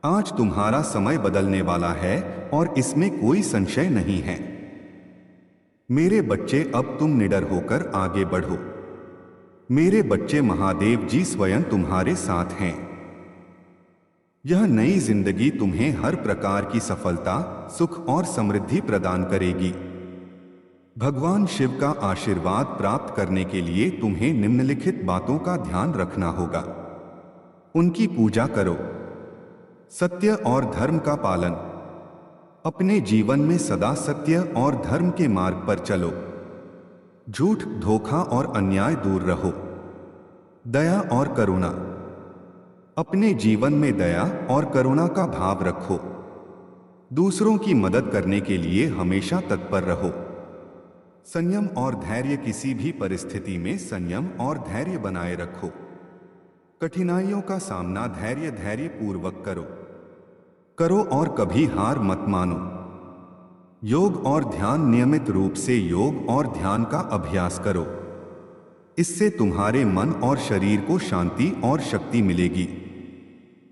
आज तुम्हारा समय बदलने वाला है और इसमें कोई संशय नहीं है। मेरे बच्चे, अब तुम निडर होकर आगे बढ़ो। मेरे बच्चे, महादेव जी स्वयं तुम्हारे साथ हैं। यह नई जिंदगी तुम्हें हर प्रकार की सफलता, सुख और समृद्धि प्रदान करेगी। भगवान शिव का आशीर्वाद प्राप्त करने के लिए तुम्हें निम्नलिखित बातों का ध्यान रखना होगा। उनकी पूजा करो, सत्य और धर्म का पालन, अपने जीवन में सदा सत्य और धर्म के मार्ग पर चलो, झूठ, धोखा और अन्याय दूर रहो, दया और करुणा, अपने जीवन में दया और करुणा का भाव रखो, दूसरों की मदद करने के लिए हमेशा तत्पर रहो, संयम और धैर्य, किसी भी परिस्थिति में संयम और धैर्य बनाए रखो, कठिनाइयों का सामना धैर्य पूर्वक करो और कभी हार मत मानो। योग और ध्यान, नियमित रूप से योग और ध्यान का अभ्यास करो। इससे तुम्हारे मन और शरीर को शांति और शक्ति मिलेगी।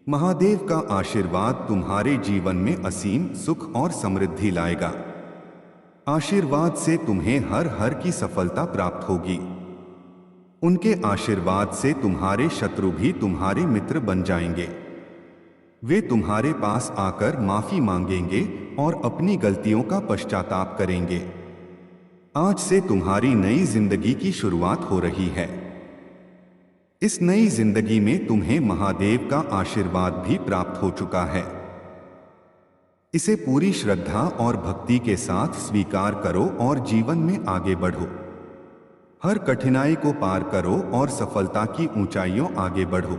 महादेव का आशीर्वाद तुम्हारे जीवन में असीम सुख और समृद्धि लाएगा। आशीर्वाद से तुम्हें हर हर की सफलता प्राप्त होगी। उनके आशीर्वाद से तुम्हारे शत्रु भी तुम्हारे मित्र बन जाएंगे। वे तुम्हारे पास आकर माफी मांगेंगे और अपनी गलतियों का पश्चाताप करेंगे। आज से तुम्हारी नई जिंदगी की शुरुआत हो रही है। इस नई जिंदगी में तुम्हें महादेव का आशीर्वाद भी प्राप्त हो चुका है। इसे पूरी श्रद्धा और भक्ति के साथ स्वीकार करो और जीवन में आगे बढ़ो। हर कठिनाई को पार करो और सफलता की ऊंचाइयों आगे बढ़ो।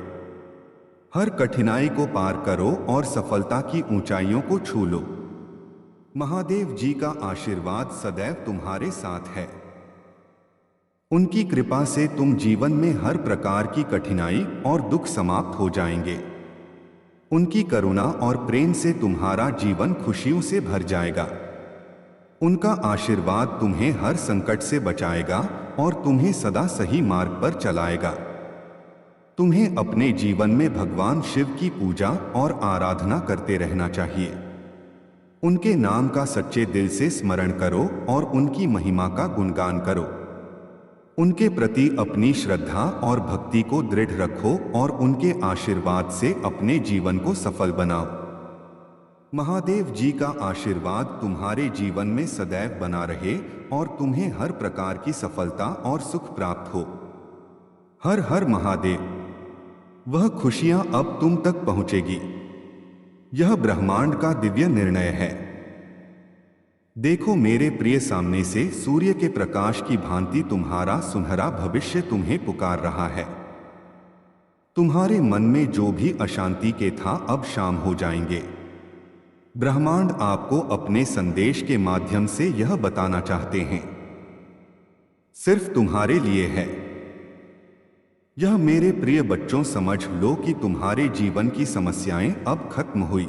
हर कठिनाई को पार करो और सफलता की ऊंचाइयों को छू लो। महादेव जी का आशीर्वाद सदैव तुम्हारे साथ है। उनकी कृपा से तुम जीवन में हर प्रकार की कठिनाई और दुख समाप्त हो जाएंगे। उनकी करुणा और प्रेम से तुम्हारा जीवन खुशियों से भर जाएगा। उनका आशीर्वाद तुम्हें हर संकट से बचाएगा और तुम्हें सदा सही मार्ग पर चलाएगा। तुम्हें अपने जीवन में भगवान शिव की पूजा और आराधना करते रहना चाहिए। उनके नाम का सच्चे दिल से स्मरण करो और उनकी महिमा का गुणगान करो। उनके प्रति अपनी श्रद्धा और भक्ति को दृढ़ रखो और उनके आशीर्वाद से अपने जीवन को सफल बनाओ। महादेव जी का आशीर्वाद तुम्हारे जीवन में सदैव बना रहे और तुम्हें हर प्रकार की सफलता और सुख प्राप्त हो। हर हर महादेव। वह खुशियां अब तुम तक पहुंचेगी। यह ब्रह्मांड का दिव्य निर्णय है। देखो मेरे प्रिय, सामने से सूर्य के प्रकाश की भांति तुम्हारा सुनहरा भविष्य तुम्हें पुकार रहा है। तुम्हारे मन में जो भी अशांति के था अब शाम हो जाएंगे। ब्रह्मांड आपको अपने संदेश के माध्यम से यह बताना चाहते हैं, सिर्फ तुम्हारे लिए है। यह मेरे प्रिय बच्चों, समझ लो कि तुम्हारे जीवन की समस्याएं अब खत्म हुई।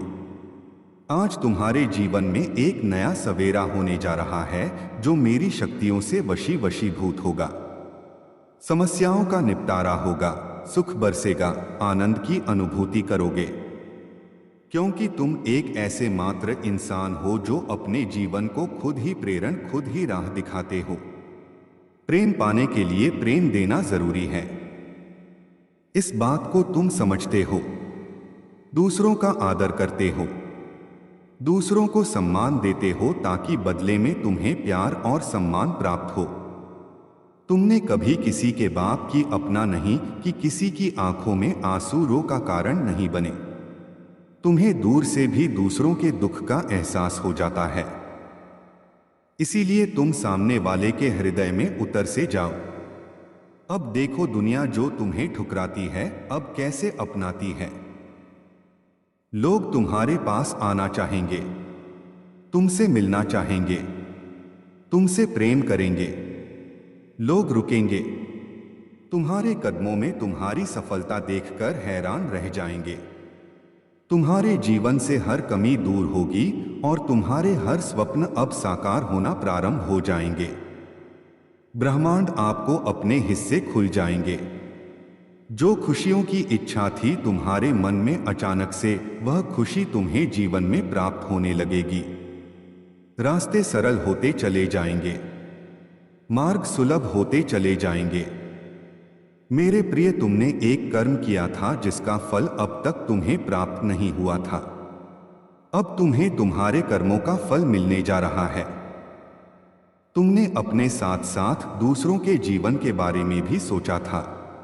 आज तुम्हारे जीवन में एक नया सवेरा होने जा रहा है जो मेरी शक्तियों से वशीभूत होगा। समस्याओं का निपटारा होगा, सुख बरसेगा, आनंद की अनुभूति करोगे। क्योंकि तुम एक ऐसे मात्र इंसान हो जो अपने जीवन को खुद ही राह दिखाते हो। प्रेम पाने के लिए प्रेम देना जरूरी है। इस बात को तुम समझते हो। दूसरों का आदर करते हो, दूसरों को सम्मान देते हो ताकि बदले में तुम्हें प्यार और सम्मान प्राप्त हो। तुमने कभी किसी के बाप की अपना नहीं कि किसी की आंखों में आंसू रो का कारण नहीं बने। तुम्हें दूर से भी दूसरों के दुख का एहसास हो जाता है। इसीलिए तुम सामने वाले के हृदय में उतर से जाओ। अब देखो दुनिया जो तुम्हें ठुकराती है अब कैसे अपनाती है। लोग तुम्हारे पास आना चाहेंगे, तुमसे मिलना चाहेंगे, तुमसे प्रेम करेंगे। लोग रुकेंगे, तुम्हारे कदमों में तुम्हारी सफलता देखकर हैरान रह जाएंगे। तुम्हारे जीवन से हर कमी दूर होगी और तुम्हारे हर स्वप्न अब साकार होना प्रारंभ हो जाएंगे। ब्रह्मांड आपको अपने हिस्से खुल जाएंगे। जो खुशियों की इच्छा थी तुम्हारे मन में, अचानक से वह खुशी तुम्हें जीवन में प्राप्त होने लगेगी। रास्ते सरल होते चले जाएंगे, मार्ग सुलभ होते चले जाएंगे। मेरे प्रिय, तुमने एक कर्म किया था जिसका फल अब तक तुम्हें प्राप्त नहीं हुआ था। अब तुम्हें तुम्हारे कर्मों का फल मिलने जा रहा है। तुमने अपने साथ साथ दूसरों के जीवन के बारे में भी सोचा था।